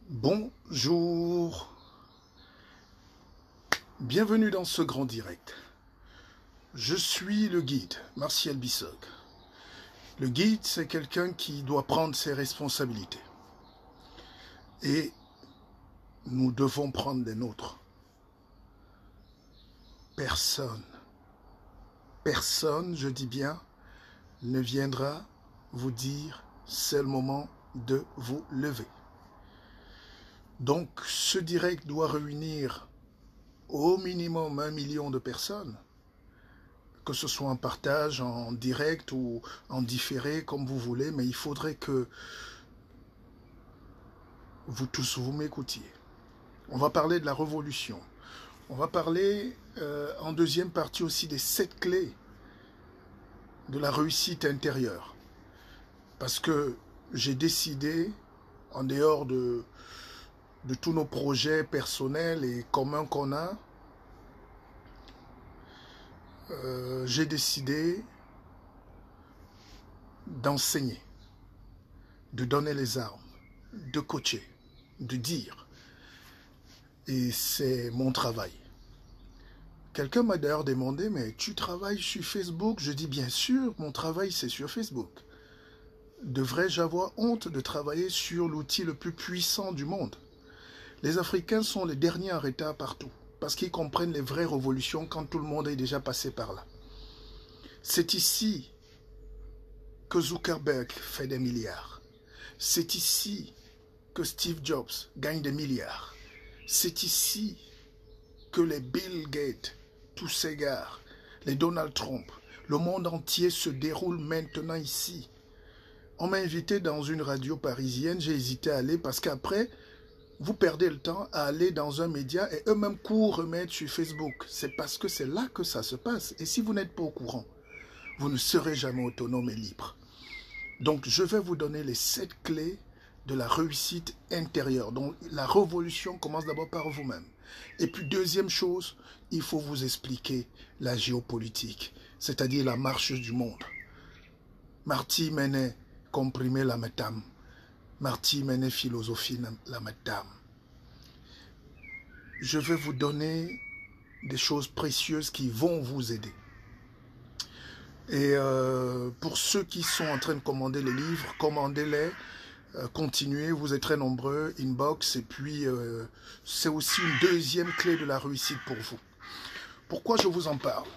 Bonjour, bienvenue dans ce grand direct. Je suis le guide, Martial Bissog. Le guide, c'est quelqu'un qui doit prendre ses responsabilités. Et nous devons prendre les nôtres. Personne, je dis bien, ne viendra vous dire c'est le moment de vous lever. Donc, ce direct doit réunir au minimum 1 million de personnes, que ce soit en partage, en direct ou en différé, comme vous voulez, mais il faudrait que vous tous, vous m'écoutiez. On va parler de la révolution. On va parler en deuxième partie aussi des 7 clés de la réussite intérieure. Parce que j'ai décidé, en dehors de tous nos projets personnels et communs qu'on a, j'ai décidé d'enseigner, de donner les armes, de coacher, de dire. Et c'est mon travail. Quelqu'un m'a d'ailleurs demandé, mais tu travailles sur Facebook? Je dis bien sûr, mon travail c'est sur Facebook. Devrais-je avoir honte de travailler sur l'outil le plus puissant du monde? Les Africains sont les derniers en retard partout, parce qu'ils comprennent les vraies révolutions quand tout le monde est déjà passé par là. C'est ici que Zuckerberg fait des milliards. C'est ici que Steve Jobs gagne des milliards. C'est ici que les Bill Gates, tous ces gars, les Donald Trump, le monde entier se déroule maintenant ici. On m'a invité dans une radio parisienne, j'ai hésité à aller parce qu'après, vous perdez le temps à aller dans un média et eux-mêmes courent remettre sur Facebook. C'est parce que c'est là que ça se passe. Et si vous n'êtes pas au courant, vous ne serez jamais autonome et libre. Donc, je vais vous donner les 7 clés de la réussite intérieure. Donc, la révolution commence d'abord par vous-même. Et puis, deuxième chose, il faut vous expliquer la géopolitique, c'est-à-dire la marche du monde. Marty Menet, comprimer la métam. Marty Menet, philosophie la métam. Je vais vous donner des choses précieuses qui vont vous aider. Et pour ceux qui sont en train de commander les livres, commandez-les, continuez, vous êtes très nombreux, inbox, et puis c'est aussi une deuxième clé de la réussite pour vous. Pourquoi je vous en parle?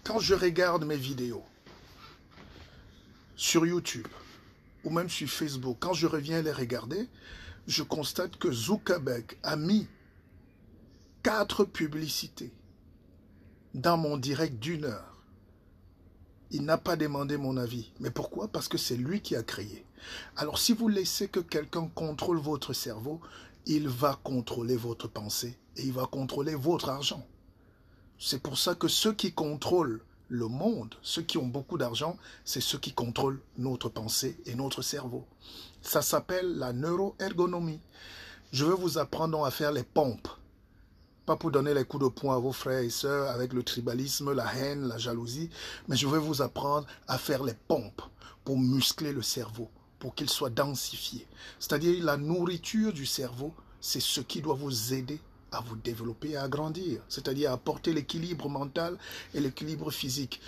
Quand je regarde mes vidéos sur YouTube ou même sur Facebook, quand je reviens les regarder, je constate que Zuckerberg a mis 4 publicités dans mon direct d'1 heure. Il n'a pas demandé mon avis. Mais pourquoi? Parce que c'est lui qui a créé. Alors si vous laissez que quelqu'un contrôle votre cerveau, il va contrôler votre pensée et il va contrôler votre argent. C'est pour ça que ceux qui contrôlent le monde, ceux qui ont beaucoup d'argent, c'est ceux qui contrôlent notre pensée et notre cerveau. Ça s'appelle la neuroergonomie. Je vais vous apprendre à faire les pompes. Pas pour donner les coups de poing à vos frères et sœurs avec le tribalisme, la haine, la jalousie, mais je vais vous apprendre à faire les pompes pour muscler le cerveau, pour qu'il soit densifié. C'est-à-dire la nourriture du cerveau, c'est ce qui doit vous aider à vous développer et à grandir, c'est-à-dire à apporter l'équilibre mental et l'équilibre physique.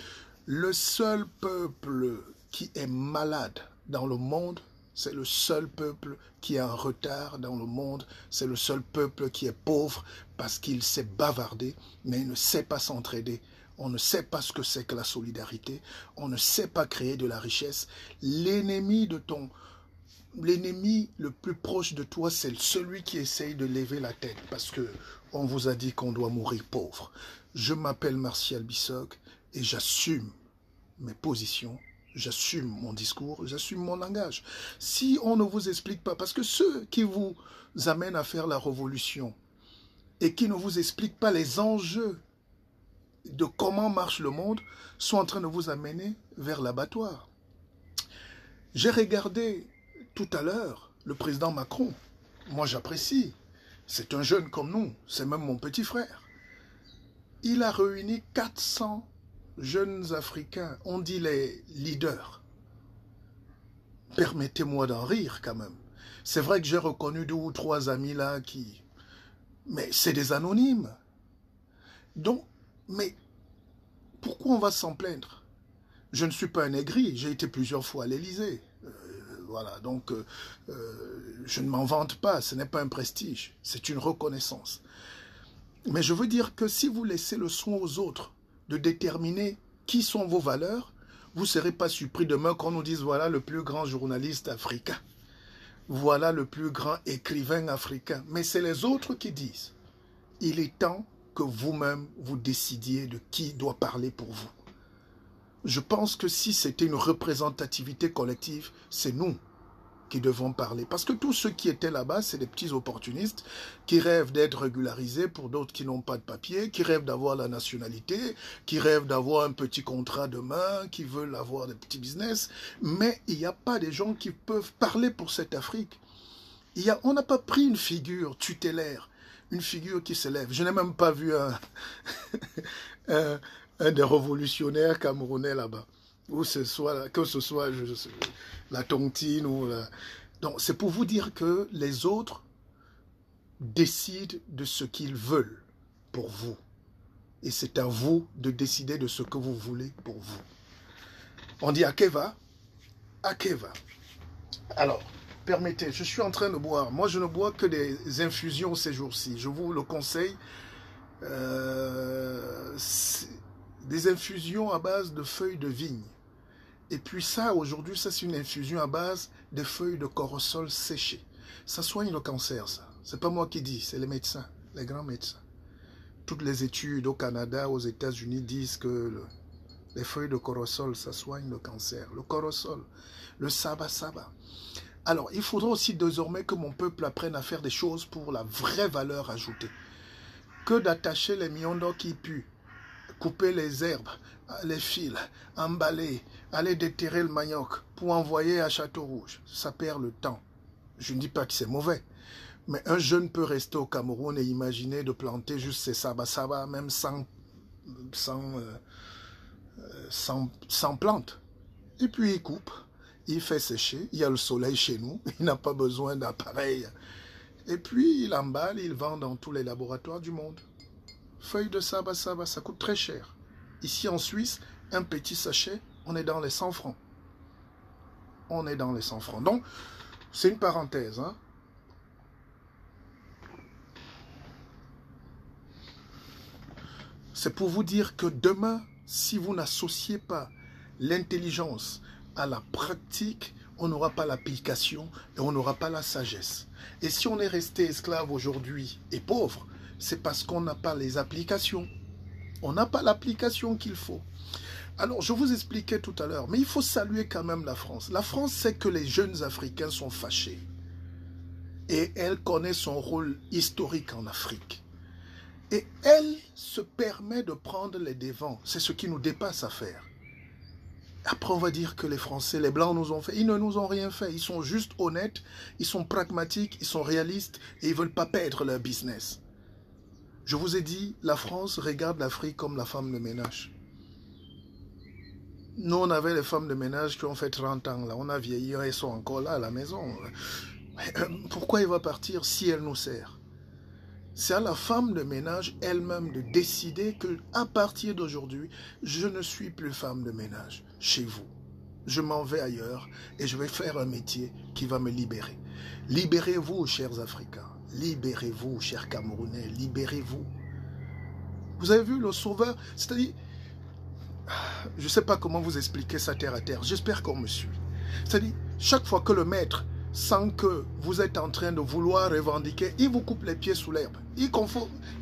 Le seul peuple qui est malade dans le monde, c'est le seul peuple qui est en retard dans le monde. C'est le seul peuple qui est pauvre parce qu'il sait bavarder, mais il ne sait pas s'entraider. On ne sait pas ce que c'est que la solidarité. On ne sait pas créer de la richesse. L'ennemi le plus proche de toi, c'est celui qui essaye de lever la tête parce que on vous a dit qu'on doit mourir pauvre. Je m'appelle Martial Bissog et j'assume mes positions. J'assume mon discours, j'assume mon langage. Si on ne vous explique pas, parce que ceux qui vous amènent à faire la révolution et qui ne vous expliquent pas les enjeux de comment marche le monde, sont en train de vous amener vers l'abattoir. J'ai regardé tout à l'heure le président Macron. Moi, j'apprécie. C'est un jeune comme nous. C'est même mon petit frère. Il a réuni 400 jeunes Africains, on dit les leaders. Permettez-moi d'en rire quand même. C'est vrai que j'ai reconnu 2 ou 3 amis là qui... Mais c'est des anonymes. Donc, mais pourquoi on va s'en plaindre? Je ne suis pas un aigri, j'ai été plusieurs fois à l'Élysée. Voilà, donc je ne m'en vante pas, ce n'est pas un prestige, c'est une reconnaissance. Mais je veux dire que si vous laissez le soin aux autres de déterminer qui sont vos valeurs, vous ne serez pas surpris demain qu'on nous dise voilà le plus grand journaliste africain, voilà le plus grand écrivain africain. Mais c'est les autres qui disent. Il est temps que vous-même vous décidiez de qui doit parler pour vous. Je pense que si c'était une représentativité collective, c'est nous qui devons parler. Parce que tous ceux qui étaient là-bas, c'est des petits opportunistes qui rêvent d'être régularisés pour d'autres qui n'ont pas de papier, qui rêvent d'avoir la nationalité, qui rêvent d'avoir un petit contrat demain, qui veulent avoir des petits business. Mais il n'y a pas des gens qui peuvent parler pour cette Afrique. On n'a pas pris une figure tutélaire, une figure qui s'élève. Je n'ai même pas vu un des révolutionnaires camerounais là-bas. Ou que ce soit la tontine ou la... Donc c'est pour vous dire que les autres décident de ce qu'ils veulent pour vous. Et c'est à vous de décider de ce que vous voulez pour vous. On dit Akeva. Akeva. Alors, permettez, je suis en train de boire. Moi, je ne bois que des infusions ces jours-ci. Je vous le conseille. Des infusions à base de feuilles de vigne. Et puis ça, aujourd'hui, ça c'est une infusion à base de feuilles de corosol séchées. Ça soigne le cancer, ça. C'est pas moi qui dis, c'est les médecins, les grands médecins. Toutes les études au Canada, aux États-Unis disent que les feuilles de corosol, ça soigne le cancer. Le corosol, le saba-saba. Alors, il faudra aussi désormais que mon peuple apprenne à faire des choses pour la vraie valeur ajoutée. Que d'attacher les millions d'or qui puent, couper les herbes, les fils, emballer, aller déterrer le manioc pour envoyer à Château-Rouge. Ça perd le temps. Je ne dis pas que c'est mauvais, mais un jeune peut rester au Cameroun et imaginer de planter juste ces saba-saba, même sans plantes. Et puis il coupe, il fait sécher, il y a le soleil chez nous, il n'a pas besoin d'appareil. Et puis il emballe, il vend dans tous les laboratoires du monde. Feuilles de saba-saba, ça coûte très cher. Ici en Suisse, un petit sachet, on est dans les 100 francs. On est dans les 100 francs. Donc, c'est une parenthèse. Hein. C'est pour vous dire que demain, si vous n'associez pas l'intelligence à la pratique, on n'aura pas l'application et on n'aura pas la sagesse. Et si on est resté esclave aujourd'hui et pauvre, c'est parce qu'on n'a pas les applications. On n'a pas l'application qu'il faut. Alors, je vous expliquais tout à l'heure, mais il faut saluer quand même la France. La France sait que les jeunes Africains sont fâchés. Et elle connaît son rôle historique en Afrique. Et elle se permet de prendre les devants. C'est ce qui nous dépasse à faire. Après, on va dire que les Français, les Blancs nous ont fait. Ils ne nous ont rien fait. Ils sont juste honnêtes, ils sont pragmatiques, ils sont réalistes et ils ne veulent pas perdre leur business. Je vous ai dit, la France regarde l'Afrique comme la femme de ménage. Nous, on avait les femmes de ménage qui ont fait 30 ans. Là. On a vieilli, elles sont encore là à la maison. Mais, pourquoi il va partir si elle nous sert? C'est à la femme de ménage elle-même de décider qu'à partir d'aujourd'hui, je ne suis plus femme de ménage chez vous. Je m'en vais ailleurs et je vais faire un métier qui va me libérer. Libérez-vous, chers Africains. Libérez-vous, chers Camerounais, libérez-vous. Vous avez vu le sauveur, c'est-à-dire, je ne sais pas comment vous expliquer ça terre à terre, j'espère qu'on me suit. C'est-à-dire, chaque fois que le maître sent que vous êtes en train de vouloir revendiquer, il vous coupe les pieds sous l'herbe. Il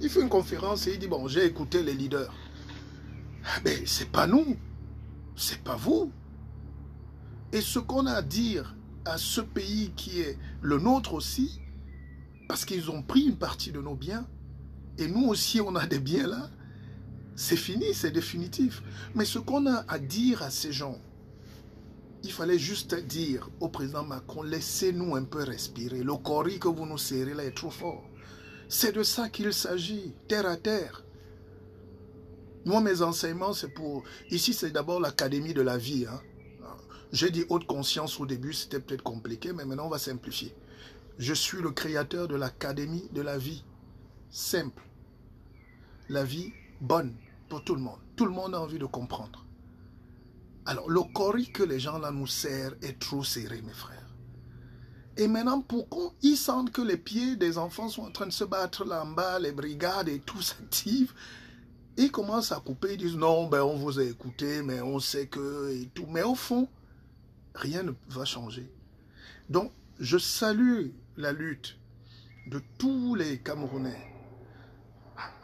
fait une conférence et il dit, bon, j'ai écouté les leaders. Mais c'est pas nous, c'est pas vous. Et ce qu'on a à dire à ce pays qui est le nôtre aussi, parce qu'ils ont pris une partie de nos biens, et nous aussi on a des biens là, c'est fini, c'est définitif. Mais ce qu'on a à dire à ces gens, il fallait juste dire au président Macron, laissez-nous un peu respirer. Le cori que vous nous serrez là est trop fort. C'est de ça qu'il s'agit, terre à terre. Moi, mes enseignements, c'est pour... Ici, c'est d'abord l'académie de la vie. Hein. J'ai dit haute conscience au début, c'était peut-être compliqué, mais maintenant on va simplifier. Je suis le créateur de l'académie de la vie. Simple. La vie bonne pour tout le monde. Tout le monde a envie de comprendre. Alors, le cori que les gens là nous serrent est trop serré, mes frères. Et maintenant, pourquoi ils sentent que les pieds des enfants sont en train de se battre là en bas, les brigades et tout s'active, ils commencent à couper, ils disent non, ben on vous a écouté, mais on sait que et tout. Mais au fond, rien ne va changer. Donc, je salue la lutte de tous les Camerounais.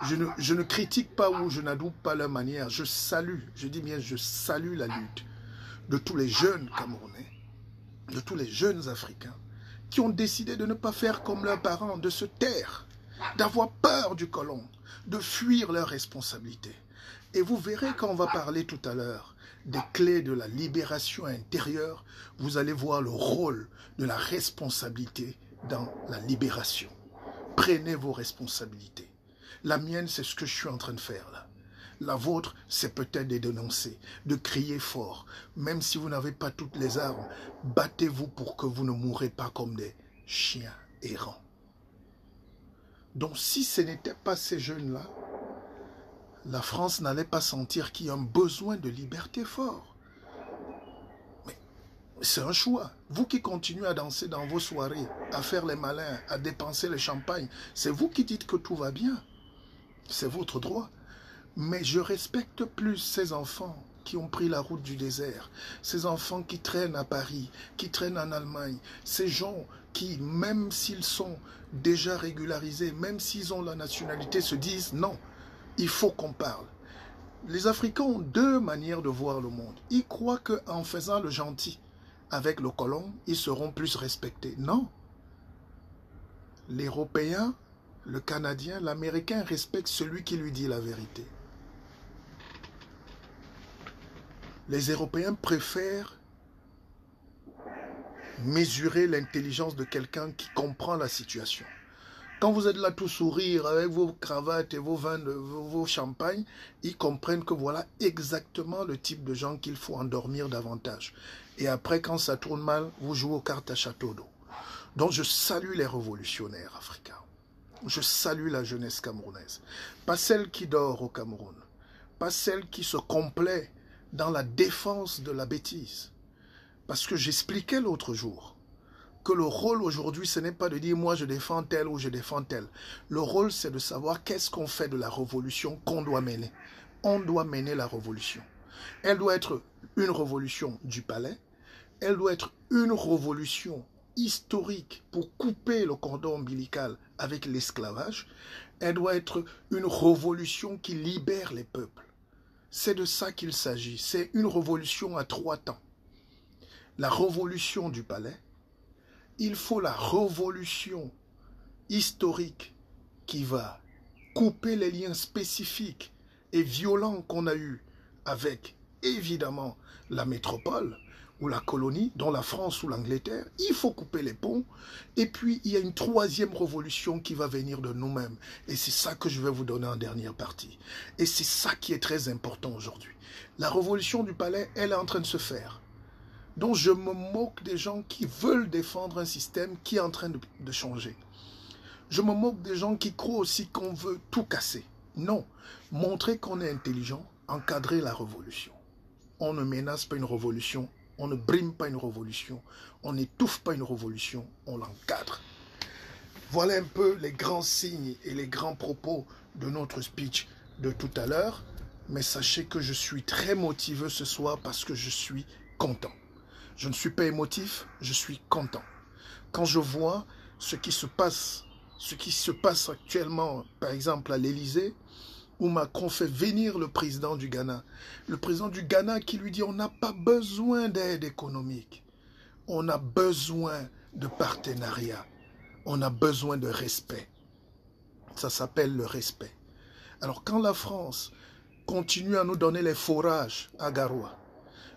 Je ne critique pas ou je n'adoube pas leur manière. Je salue, je dis bien, je salue la lutte de tous les jeunes Camerounais, de tous les jeunes Africains qui ont décidé de ne pas faire comme leurs parents, de se taire, d'avoir peur du colon, de fuir leurs responsabilités. Et vous verrez quand on va parler tout à l'heure des clés de la libération intérieure, vous allez voir le rôle de la responsabilité dans la libération. Prenez vos responsabilités. La mienne, c'est ce que je suis en train de faire là. La vôtre, c'est peut-être de dénoncer, de crier fort. Même si vous n'avez pas toutes les armes, battez-vous pour que vous ne mourrez pas comme des chiens errants. Donc si ce n'était pas ces jeunes-là, la France n'allait pas sentir qu'il y a un besoin de liberté fort. Mais c'est un choix. Vous qui continuez à danser dans vos soirées, à faire les malins, à dépenser le champagne, c'est vous qui dites que tout va bien. C'est votre droit. Mais je respecte plus ces enfants qui ont pris la route du désert, ces enfants qui traînent à Paris, qui traînent en Allemagne, ces gens qui, même s'ils sont déjà régularisés, même s'ils ont la nationalité, se disent non, il faut qu'on parle. Les Africains ont deux manières de voir le monde. Ils croient qu'en faisant le gentil avec le colon, ils seront plus respectés. Non. L'Européen, le Canadien, l'Américain respecte celui qui lui dit la vérité. Les Européens préfèrent mesurer l'intelligence de quelqu'un qui comprend la situation. Quand vous êtes là tout sourire avec vos cravates et vos vins, vos champagnes, ils comprennent que voilà exactement le type de gens qu'il faut endormir davantage. Et après, quand ça tourne mal, vous jouez aux cartes à château d'eau. Donc je salue les révolutionnaires africains. Je salue la jeunesse camerounaise. Pas celle qui dort au Cameroun. Pas celle qui se complaît dans la défense de la bêtise. Parce que j'expliquais l'autre jour que le rôle aujourd'hui, ce n'est pas de dire moi je défends tel ou je défends tel. Le rôle, c'est de savoir qu'est-ce qu'on fait de la révolution qu'on doit mener. On doit mener la révolution. Elle doit être une révolution du palais. Elle doit être une révolution historique pour couper le cordon ombilical avec l'esclavage. Elle doit être une révolution qui libère les peuples. C'est de ça qu'il s'agit. C'est une révolution à 3 temps. La révolution du palais. Il faut la révolution historique qui va couper les liens spécifiques et violents qu'on a eus avec, évidemment, la métropole ou la colonie, dont la France ou l'Angleterre. Il faut couper les ponts. Et puis, il y a une 3e révolution qui va venir de nous-mêmes. Et c'est ça que je vais vous donner en dernière partie. Et c'est ça qui est très important aujourd'hui. La révolution du palais, elle est en train de se faire. Donc, je me moque des gens qui veulent défendre un système qui est en train de changer. Je me moque des gens qui croient aussi qu'on veut tout casser. Non. Montrer qu'on est intelligent, encadrer la révolution. On ne menace pas une révolution. On ne brime pas une révolution, on n'étouffe pas une révolution, on l'encadre. Voilà un peu les grands signes et les grands propos de notre speech de tout à l'heure. Mais sachez que je suis très motivé ce soir parce que je suis content. Je ne suis pas émotif, je suis content. Quand je vois ce qui se passe actuellement, par exemple à l'Élysée, où Macron fait venir le président du Ghana. Le président du Ghana qui lui dit on n'a pas besoin d'aide économique. On a besoin de partenariat. On a besoin de respect. Ça s'appelle le respect. Alors quand la France continue à nous donner les forages à Garoua,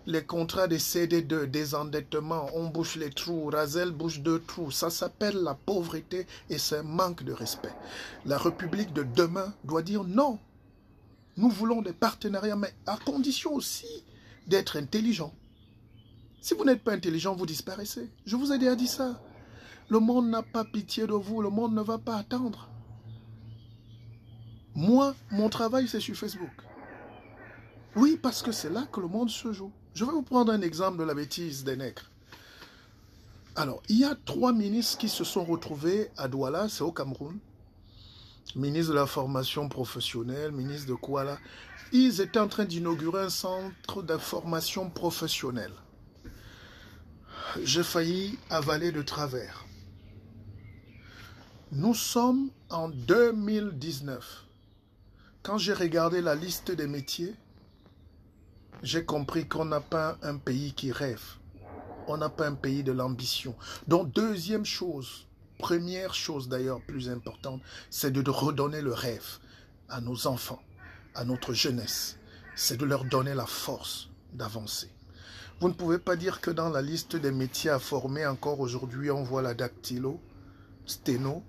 les contrats de CD2, désendettement, on bouche les trous, Razel bouche 2 trous, ça s'appelle la pauvreté et c'est un manque de respect. La République de demain doit dire non. Nous voulons des partenariats, mais à condition aussi d'être intelligents. Si vous n'êtes pas intelligent, vous disparaissez. Je vous ai déjà dit ça. Le monde n'a pas pitié de vous. Le monde ne va pas attendre. Moi, mon travail, c'est sur Facebook. Oui, parce que c'est là que le monde se joue. Je vais vous prendre un exemple de la bêtise des nègres. Alors, il y a 3 ministres qui se sont retrouvés à Douala, c'est au Cameroun. Ministre de la formation professionnelle, ministre de quoi là. Ils étaient en train d'inaugurer un centre de formation professionnelle. J'ai failli avaler de travers. Nous sommes en 2019. Quand j'ai regardé la liste des métiers, j'ai compris qu'on n'a pas un pays qui rêve. On n'a pas un pays de l'ambition. Donc, deuxième chose, première chose d'ailleurs plus importante, c'est de redonner le rêve à nos enfants, à notre jeunesse. C'est de leur donner la force d'avancer. Vous ne pouvez pas dire que dans la liste des métiers à former encore aujourd'hui, on voit la dactylo, sténo,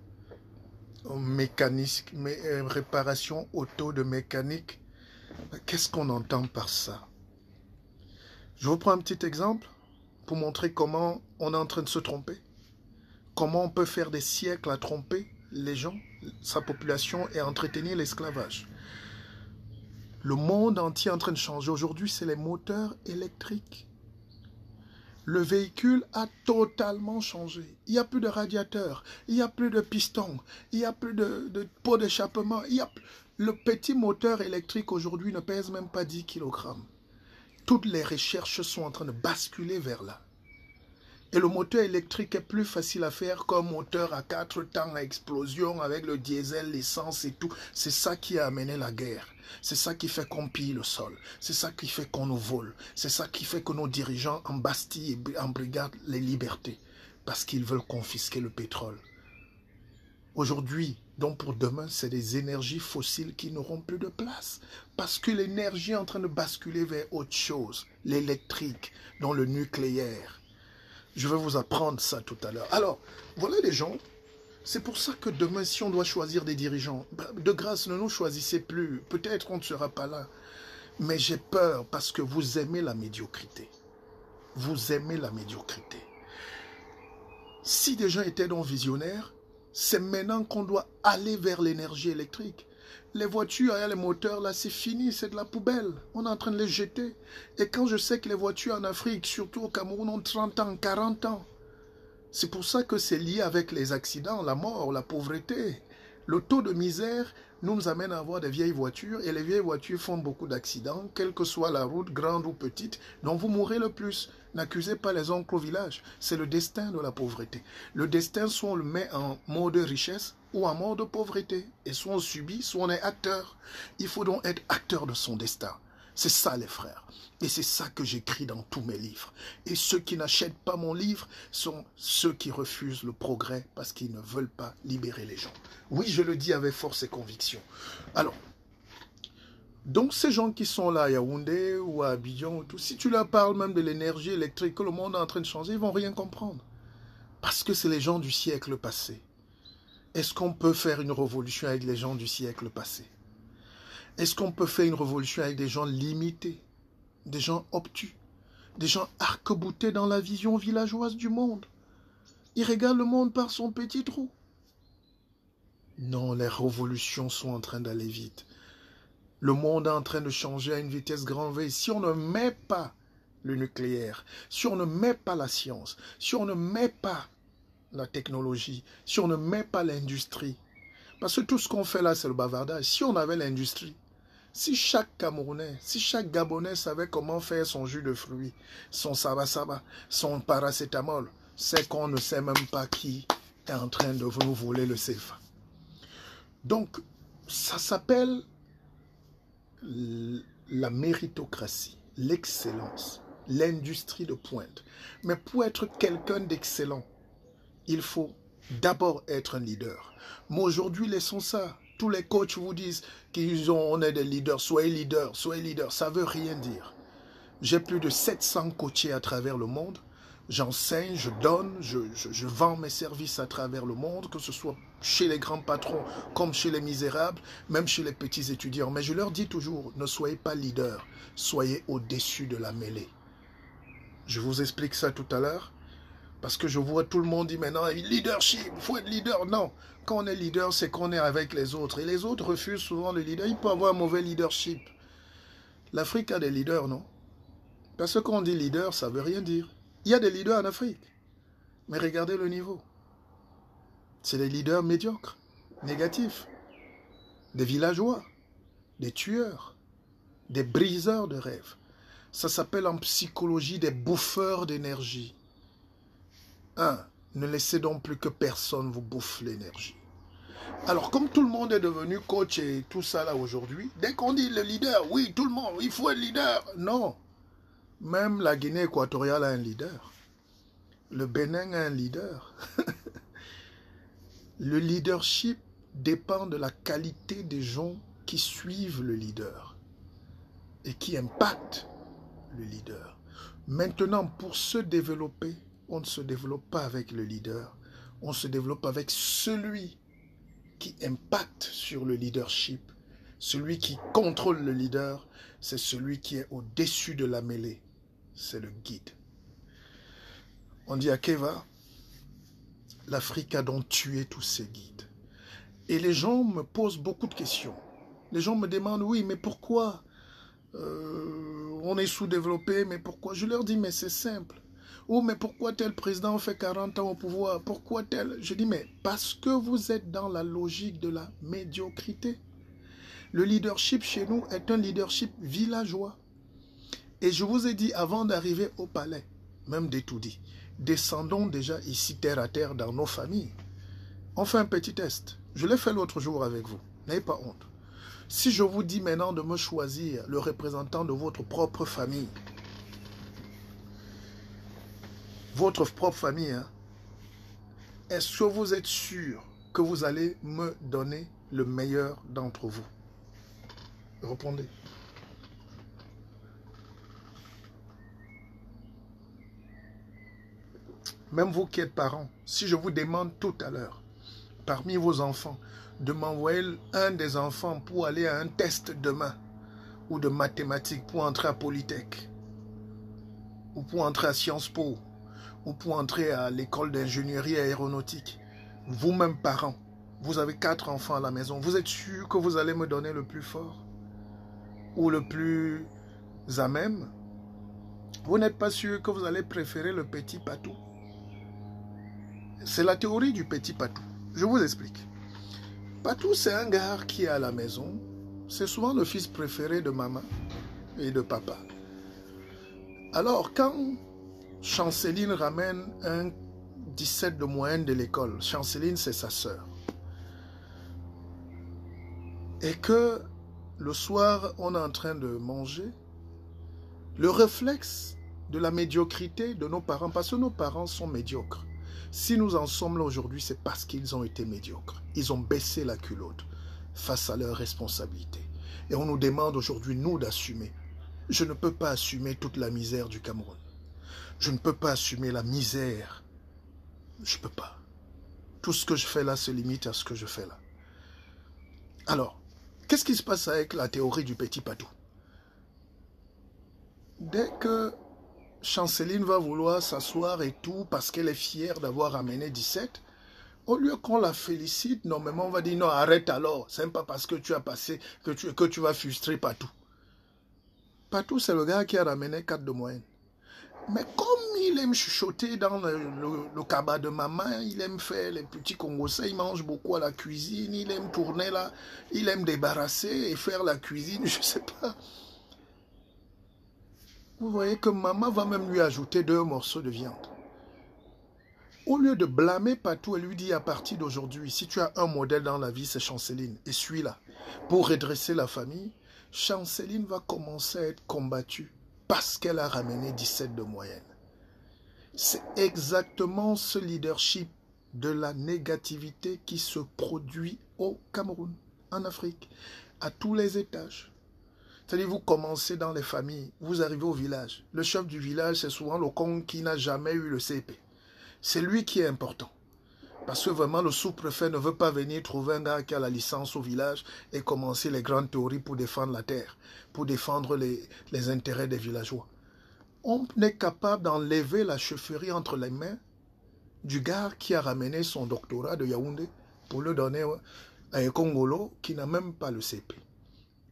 mécanique, réparation auto de mécanique. Qu'est-ce qu'on entend par ça? Je vous prends un petit exemple pour montrer comment on est en train de se tromper. Comment on peut faire des siècles à tromper les gens, sa population, et entretenir l'esclavage. Le monde entier est en train de changer. Aujourd'hui, c'est les moteurs électriques. Le véhicule a totalement changé. Il n'y a plus de radiateur, il n'y a plus de piston, il n'y a plus de pot d'échappement. Le petit moteur électrique aujourd'hui ne pèse même pas 10 kg. Toutes les recherches sont en train de basculer vers là. Et le moteur électrique est plus facile à faire qu'un moteur à 4 temps à explosion avec le diesel, l'essence et tout. C'est ça qui a amené la guerre. C'est ça qui fait qu'on pille le sol. C'est ça qui fait qu'on nous vole. C'est ça qui fait que nos dirigeants embastillent et embrigadent les libertés. Parce qu'ils veulent confisquer le pétrole. Aujourd'hui, donc pour demain, c'est des énergies fossiles qui n'auront plus de place. Parce que l'énergie est en train de basculer vers autre chose. L'électrique, dans le nucléaire. Je vais vous apprendre ça tout à l'heure. Alors, voilà les gens. C'est pour ça que demain, si on doit choisir des dirigeants, de grâce, ne nous choisissez plus. Peut-être qu'on ne sera pas là. Mais j'ai peur parce que vous aimez la médiocrité. Vous aimez la médiocrité. Si des gens étaient donc visionnaires, c'est maintenant qu'on doit aller vers l'énergie électrique. Les voitures, les moteurs, là, c'est fini, c'est de la poubelle. On est en train de les jeter. Et quand je sais que les voitures en Afrique, surtout au Cameroun, ont 30 ans, 40 ans, c'est pour ça que c'est lié avec les accidents, la mort, la pauvreté. Le taux de misère nous amène à avoir des vieilles voitures et les vieilles voitures font beaucoup d'accidents, quelle que soit la route, grande ou petite, dont vous mourrez le plus. N'accusez pas les oncles au village, c'est le destin de la pauvreté. Le destin, soit on le met en mode richesse ou en mode pauvreté. Et soit on subit, soit on est acteur. Il faut donc être acteur de son destin. C'est ça les frères. Et c'est ça que j'écris dans tous mes livres. Et ceux qui n'achètent pas mon livre sont ceux qui refusent le progrès parce qu'ils ne veulent pas libérer les gens. Oui, je le dis avec force et conviction. Alors, donc ces gens qui sont là à Yaoundé ou à Abidjan, tout, si tu leur parles même de l'énergie électrique, que le monde est en train de changer, ils ne vont rien comprendre. Parce que c'est les gens du siècle passé. Est-ce qu'on peut faire une révolution avec les gens du siècle passé? Est-ce qu'on peut faire une révolution avec des gens limités, des gens obtus, des gens arc-boutés dans la vision villageoise du monde? Ils regardent le monde par son petit trou. Non, les révolutions sont en train d'aller vite. Le monde est en train de changer à une vitesse grand V. Si on ne met pas le nucléaire, si on ne met pas la science, si on ne met pas la technologie, si on ne met pas l'industrie, parce que tout ce qu'on fait là, c'est le bavardage. Si on avait l'industrie, si chaque Camerounais, si chaque Gabonais savait comment faire son jus de fruits, son saba-saba, son paracétamol, c'est qu'on ne sait même pas qui est en train de nous voler le CFA. Donc, ça s'appelle la méritocratie, l'excellence, l'industrie de pointe. Mais pour être quelqu'un d'excellent, il faut d'abord être un leader. Mais aujourd'hui, laissons ça. Tous les coachs vous disent qu'on est des leaders. Soyez leader, soyez leader. Ça ne veut rien dire. J'ai plus de 700 coachés à travers le monde. J'enseigne, je donne, je vends mes services à travers le monde, que ce soit chez les grands patrons comme chez les misérables, même chez les petits étudiants. Mais je leur dis toujours, ne soyez pas leader, soyez au-dessus de la mêlée. Je vous explique ça tout à l'heure. Parce que je vois tout le monde dire maintenant, leadership, il faut être leader. Non, quand on est leader, c'est qu'on est avec les autres. Et les autres refusent souvent le leader. Il peut avoir un mauvais leadership. L'Afrique a des leaders, non? Parce que quand on dit leader, ça ne veut rien dire. Il y a des leaders en Afrique. Mais regardez le niveau. C'est des leaders médiocres, négatifs. Des villageois, des tueurs, des briseurs de rêves. Ça s'appelle en psychologie des bouffeurs d'énergie. Ne laissez donc plus que personne vous bouffe l'énergie. Alors, comme tout le monde est devenu coach et tout ça là aujourd'hui, dès qu'on dit le leader, oui, tout le monde, il faut être leader. Non. Même la Guinée équatoriale a un leader. Le Bénin a un leader. Le leadership dépend de la qualité des gens qui suivent le leader et qui impactent le leader. Maintenant, pour se développer, on ne se développe pas avec le leader, on se développe avec celui qui impacte sur le leadership. Celui qui contrôle le leader, c'est celui qui est au-dessus de la mêlée. C'est le guide. On dit à Keva, l'Afrique a donc tué tous ses guides. Et les gens me posent beaucoup de questions. Les gens me demandent, oui, mais pourquoi on est sous-développé, mais pourquoi? Je leur dis, mais c'est simple. Oh, mais pourquoi tel président fait 40 ans au pouvoir? Pourquoi tel? Je dis, mais parce que vous êtes dans la logique de la médiocrité. Le leadership chez nous est un leadership villageois. Et je vous ai dit, avant d'arriver au palais, même d'Etoudi, descendons déjà ici terre à terre dans nos familles. On fait un petit test. Je l'ai fait l'autre jour avec vous. N'ayez pas honte. Si je vous dis maintenant de me choisir le représentant de votre propre famille, hein, est-ce que vous êtes sûr que vous allez me donner le meilleur d'entre vous? Répondez. Même vous qui êtes parents, si je vous demande tout à l'heure, parmi vos enfants, de m'envoyer un des enfants pour aller à un test demain, ou de mathématiques pour entrer à Polytech, ou pour entrer à Sciences Po, ou pour entrer à l'école d'ingénierie aéronautique, vous-même parents, vous avez 4 enfants à la maison, vous êtes sûr que vous allez me donner le plus fort? Ou le plus à même? Vous n'êtes pas sûr que vous allez préférer le petit patou? C'est la théorie du petit patou. Je vous explique. Patou, c'est un gars qui est à la maison. C'est souvent le fils préféré de maman et de papa. Alors, quand Chanceline ramène un 17 de moyenne de l'école, Chanceline, c'est sa sœur, et que le soir, on est en train de manger, le réflexe de la médiocrité de nos parents, parce que nos parents sont médiocres. Si nous en sommes là aujourd'hui, c'est parce qu'ils ont été médiocres. Ils ont baissé la culotte face à leurs responsabilités. Et on nous demande aujourd'hui, nous, d'assumer. Je ne peux pas assumer toute la misère du Cameroun. Je ne peux pas assumer la misère. Je ne peux pas. Tout ce que je fais là se limite à ce que je fais là. Alors, qu'est-ce qui se passe avec la théorie du petit patou? Dès que Chanceline va vouloir s'asseoir et tout parce qu'elle est fière d'avoir amené 17, au lieu qu'on la félicite, normalement on va dire non, arrête alors, c'est pas parce que tu as passé que tu vas frustrer Patou. Patou, c'est le gars qui a ramené 4 de moyenne. Mais comme il aime chuchoter dans le cabas de maman, il aime faire les petits congosais, il mange beaucoup à la cuisine, il aime tourner là, il aime débarrasser et faire la cuisine, je sais pas. Vous voyez que maman va même lui ajouter 2 morceaux de viande. Au lieu de blâmer Patou, elle lui dit à partir d'aujourd'hui, si tu as un modèle dans la vie, c'est Chanceline. Et suis-là. Pour redresser la famille, Chanceline va commencer à être combattue parce qu'elle a ramené 17 de moyenne. C'est exactement ce leadership de la négativité qui se produit au Cameroun, en Afrique, à tous les étages. C'est-à-dire, vous commencez dans les familles, vous arrivez au village. Le chef du village, c'est souvent le con qui n'a jamais eu le CP. C'est lui qui est important. Parce que vraiment, le sous-préfet ne veut pas venir trouver un gars qui a la licence au village et commencer les grandes théories pour défendre la terre, pour défendre les intérêts des villageois. On est capable d'enlever la chefferie entre les mains du gars qui a ramené son doctorat de Yaoundé pour le donner à Ekongolo qui n'a même pas le CP.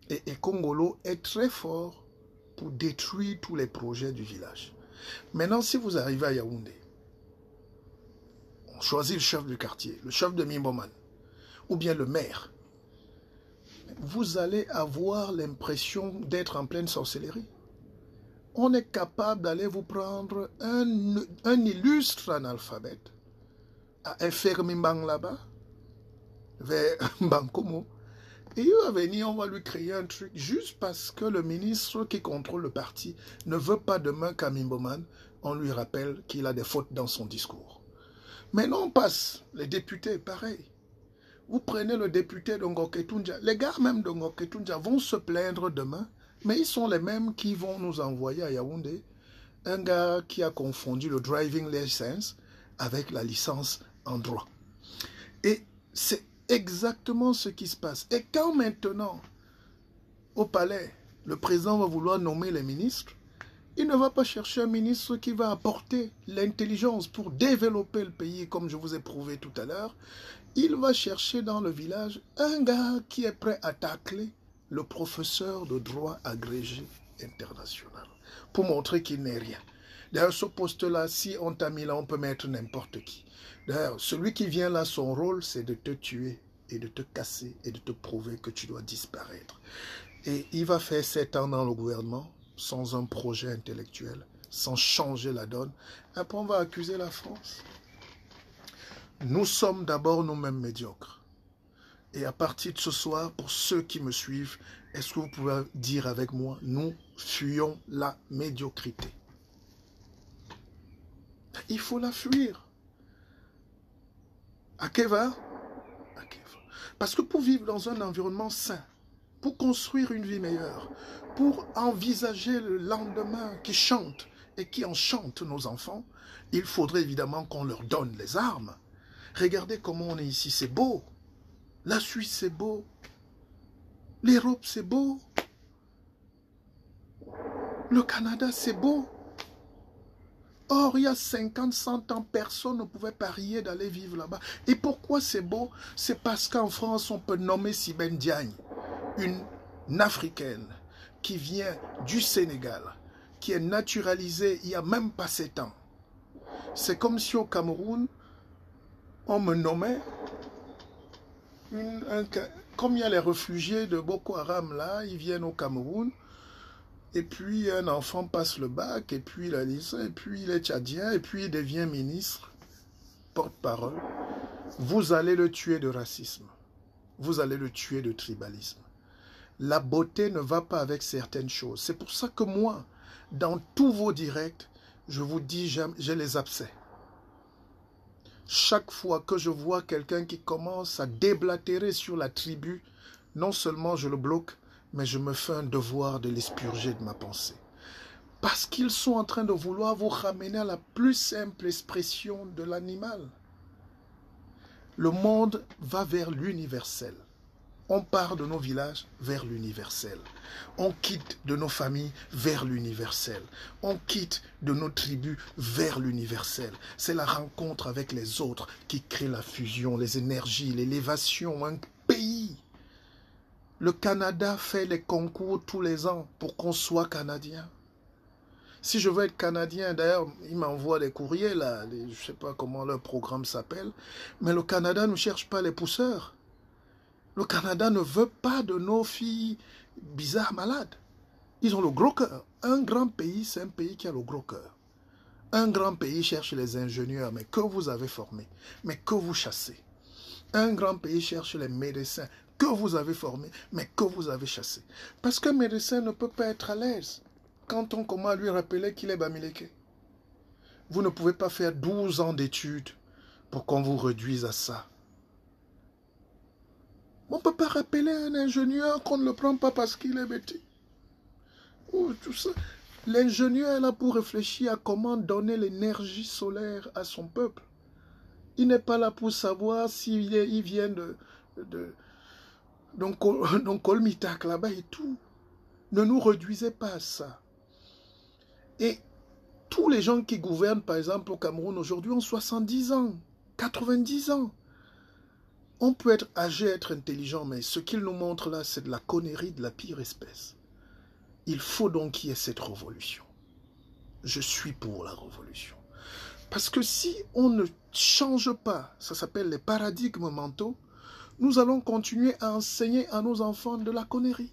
Et Ekongolo est très fort pour détruire tous les projets du village. Maintenant, si vous arrivez à Yaoundé, on choisit le chef du quartier, le chef de Mimboman, ou bien le maire, vous allez avoir l'impression d'être en pleine sorcellerie. On est capable d'aller vous prendre un illustre analphabète à Mfimbang là-bas, vers Bankomo, et il va venir, on va lui créer un truc juste parce que le ministre qui contrôle le parti ne veut pas demain qu'à Mimboman, on lui rappelle qu'il a des fautes dans son discours. Maintenant, on passe, les députés, pareil. Vous prenez le député de Ngoketunja, les gars même de Ngoketunja vont se plaindre demain, mais ils sont les mêmes qui vont nous envoyer à Yaoundé un gars qui a confondu le driving license avec la licence en droit. Et c'est exactement ce qui se passe. Et quand maintenant, au palais, le président va vouloir nommer les ministres, il ne va pas chercher un ministre qui va apporter l'intelligence pour développer le pays, comme je vous ai prouvé tout à l'heure. Il va chercher dans le village un gars qui est prêt à tacler le professeur de droit agrégé international pour montrer qu'il n'est rien. D'ailleurs, ce poste-là, si on t'a mis là, on peut mettre n'importe qui. D'ailleurs, celui qui vient là, son rôle, c'est de te tuer et de te casser et de te prouver que tu dois disparaître. Et il va faire 7 ans dans le gouvernement sans un projet intellectuel, sans changer la donne. Après, on va accuser la France. Nous sommes d'abord nous-mêmes médiocres. Et à partir de ce soir, pour ceux qui me suivent, est-ce que vous pouvez dire avec moi, nous fuyons la médiocrité. Il faut la fuir. À Keva, parce que pour vivre dans un environnement sain, pour construire une vie meilleure, pour envisager le lendemain qui chante et qui enchante nos enfants, il faudrait évidemment qu'on leur donne les armes. Regardez comment on est ici, c'est beau. La Suisse, c'est beau. L'Europe, c'est beau. Le Canada, c'est beau. Or, il y a 50, 100 ans, personne ne pouvait parier d'aller vivre là-bas. Et pourquoi c'est beau? C'est parce qu'en France, on peut nommer Siben Diagne, une Africaine qui vient du Sénégal, qui est naturalisée il n'y a même pas 7 ans. C'est comme si au Cameroun, on me nommait, comme il y a les réfugiés de Boko Haram là, ils viennent au Cameroun, et puis un enfant passe le bac, et puis la licence, et puis il est tchadien, et puis il devient ministre, porte-parole. Vous allez le tuer de racisme. Vous allez le tuer de tribalisme. La beauté ne va pas avec certaines choses. C'est pour ça que moi, dans tous vos directs, je vous dis, j'ai les abcès. Chaque fois que je vois quelqu'un qui commence à déblatérer sur la tribu, non seulement je le bloque, mais je me fais un devoir de l'expurger de ma pensée. Parce qu'ils sont en train de vouloir vous ramener à la plus simple expression de l'animal. Le monde va vers l'universel. On part de nos villages vers l'universel. On quitte de nos familles vers l'universel. On quitte de nos tribus vers l'universel. C'est la rencontre avec les autres qui crée la fusion, les énergies, l'élévation. Un pays. Le Canada fait les concours tous les ans pour qu'on soit Canadien. Si je veux être Canadien, d'ailleurs, ils m'envoient des courriers, là, je ne sais pas comment leur programme s'appelle, mais le Canada ne cherche pas les pousseurs. Le Canada ne veut pas de nos filles bizarres malades. Ils ont le gros cœur. Un grand pays, c'est un pays qui a le gros cœur. Un grand pays cherche les ingénieurs, mais que vous avez formés, mais que vous chassez. Un grand pays cherche les médecins que vous avez formés, mais que vous avez chassés. Parce qu'un médecin ne peut pas être à l'aise quand on commence à lui rappeler qu'il est Bamileke. Vous ne pouvez pas faire 12 ans d'études pour qu'on vous réduise à ça. On ne peut pas rappeler un ingénieur qu'on ne le prend pas parce qu'il est bêté. Tout ça. L'ingénieur est là pour réfléchir à comment donner l'énergie solaire à son peuple. Il n'est pas là pour savoir s'il vient donc Colmitac là-bas et tout. Ne nous réduisez pas à ça. Et Tous les gens qui gouvernent, par exemple, au Cameroun aujourd'hui ont 70 ans, 90 ans. On peut être âgé, être intelligent, mais ce qu'ils nous montrent là, c'est de la connerie de la pire espèce. Il faut donc qu'il y ait cette révolution. Je suis pour la révolution. Parce que si on ne change pas, ça s'appelle les paradigmes mentaux, nous allons continuer à enseigner à nos enfants de la connerie.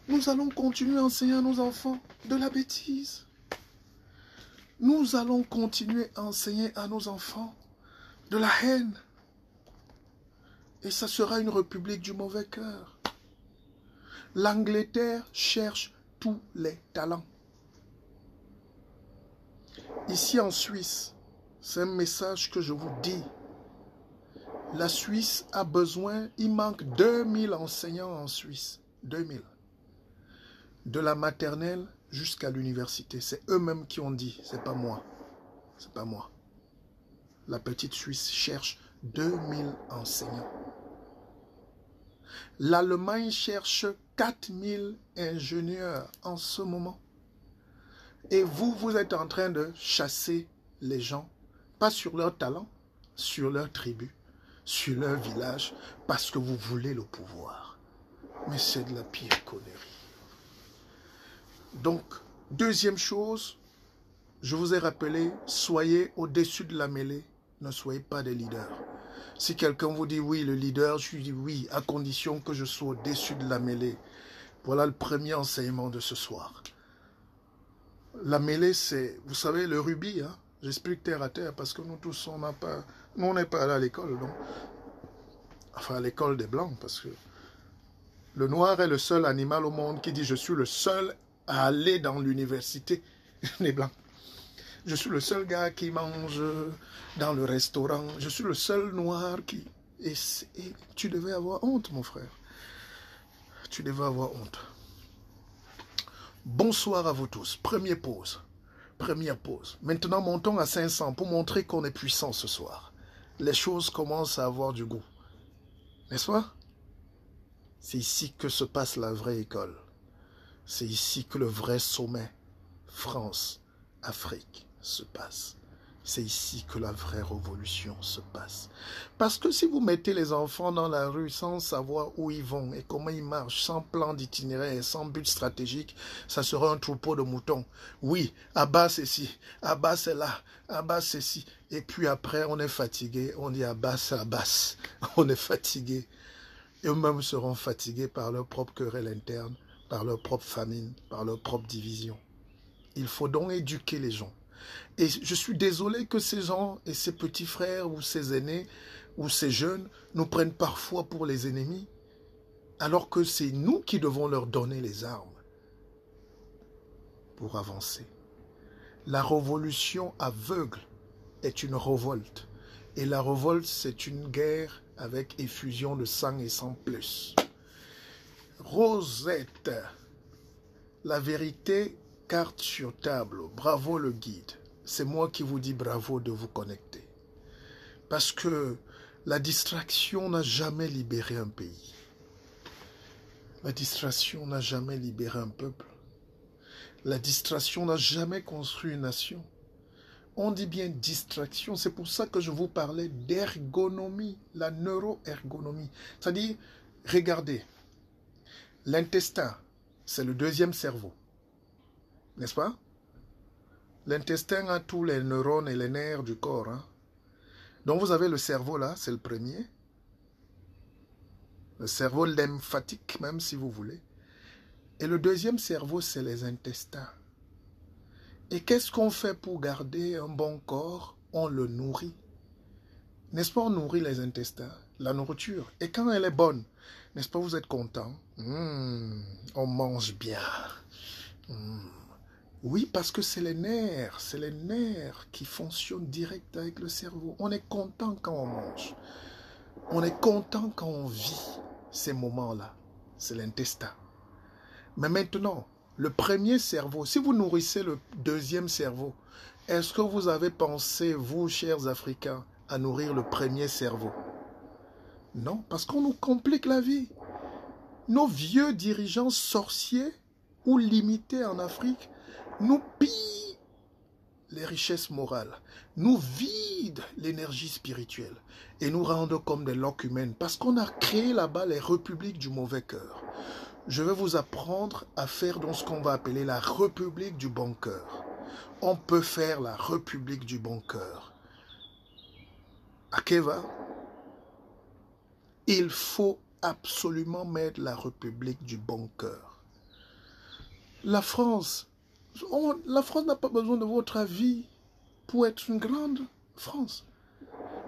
Nous allons continuer à enseigner à nos enfants de la bêtise. Nous allons continuer à enseigner à nos enfants de la haine. Et ça sera une république du mauvais cœur. L'Angleterre cherche tous les talents. Ici en Suisse, c'est un message que je vous dis. La Suisse a besoin, il manque 2000 enseignants en Suisse. 2000. De la maternelle jusqu'à l'université. C'est eux-mêmes qui ont dit, c'est pas moi. C'est pas moi. La petite Suisse cherche 2000 enseignants. L'Allemagne cherche 4000 ingénieurs en ce moment. Et vous, vous êtes en train de chasser les gens, pas sur leur talent, sur leur tribu, sur leur village, parce que vous voulez le pouvoir. Mais c'est de la pire connerie. Donc, deuxième chose, je vous ai rappelé, soyez au-dessus de la mêlée, ne soyez pas des leaders. Si quelqu'un vous dit oui, le leader, je lui dis oui, à condition que je sois au-dessus de la mêlée. Voilà le premier enseignement de ce soir. La mêlée, c'est, vous savez, le rubis, hein? J'explique terre à terre parce que nous tous, on n'a pas, nous on n'est pas allé à l'école, donc. Enfin, à l'école des Blancs, parce que le noir est le seul animal au monde qui dit je suis le seul à aller dans l'université des Blancs. Je suis le seul gars qui mange dans le restaurant. Je suis le seul noir qui... Et tu devais avoir honte, mon frère. Tu devais avoir honte. Bonsoir à vous tous. Première pause. Première pause. Maintenant, montons à 500 pour montrer qu'on est puissant ce soir. Les choses commencent à avoir du goût. N'est-ce pas? C'est ici que se passe la vraie école. C'est ici que le vrai sommet France-Afrique se passe. C'est ici que la vraie révolution se passe. Parce que si vous mettez les enfants dans la rue sans savoir où ils vont et comment ils marchent, sans plan d'itinéraire et sans but stratégique, ça sera un troupeau de moutons. Oui, Abbas c'est ci, Abbas c'est là, Abbas c'est ci. Et puis après, on est fatigué, on dit Abbas, Abbas. On est fatigué. Et eux-mêmes seront fatigués par leur propre querelle interne, par leur propre famine, par leur propre division. Il faut donc éduquer les gens. Et je suis désolé que ces gens et ces petits frères ou ces aînés ou ces jeunes nous prennent parfois pour les ennemis, alors que c'est nous qui devons leur donner les armes pour avancer. La révolution aveugle est une révolte. Et la révolte, c'est une guerre avec effusion de sang et sans plus. Rosette, la vérité, carte sur table. Bravo le guide. C'est moi qui vous dis bravo de vous connecter. Parce que la distraction n'a jamais libéré un pays. La distraction n'a jamais libéré un peuple. La distraction n'a jamais construit une nation. On dit bien distraction, c'est pour ça que je vous parlais d'ergonomie, la neuroergonomie. C'est-à-dire, regardez, l'intestin, c'est le deuxième cerveau, n'est-ce pas? L'intestin a tous les neurones et les nerfs du corps. Hein? Donc vous avez le cerveau là, c'est le premier. Le cerveau lymphatique même si vous voulez. Et le deuxième cerveau, c'est les intestins. Et qu'est-ce qu'on fait pour garder un bon corps? On le nourrit. N'est-ce pas, on nourrit les intestins, la nourriture. Et quand elle est bonne, n'est-ce pas, vous êtes content? On mange bien. Oui, parce que c'est les nerfs qui fonctionnent direct avec le cerveau. On est content quand on mange. On est content quand on vit ces moments-là. C'est l'intestin. Mais maintenant, le premier cerveau, si vous nourrissez le deuxième cerveau, est-ce que vous avez pensé, vous, chers Africains, à nourrir le premier cerveau? Non, parce qu'on nous complique la vie. Nos vieux dirigeants sorciers ou limités en Afrique nous pille les richesses morales, nous vide l'énergie spirituelle et nous rende comme des loques humaines parce qu'on a créé là-bas les républiques du mauvais cœur. Je vais vous apprendre à faire dans ce qu'on va appeler la république du bon cœur. On peut faire la république du bon cœur. À Keva, il faut absolument mettre la république du bon cœur. La France n'a pas besoin de votre avis pour être une grande France.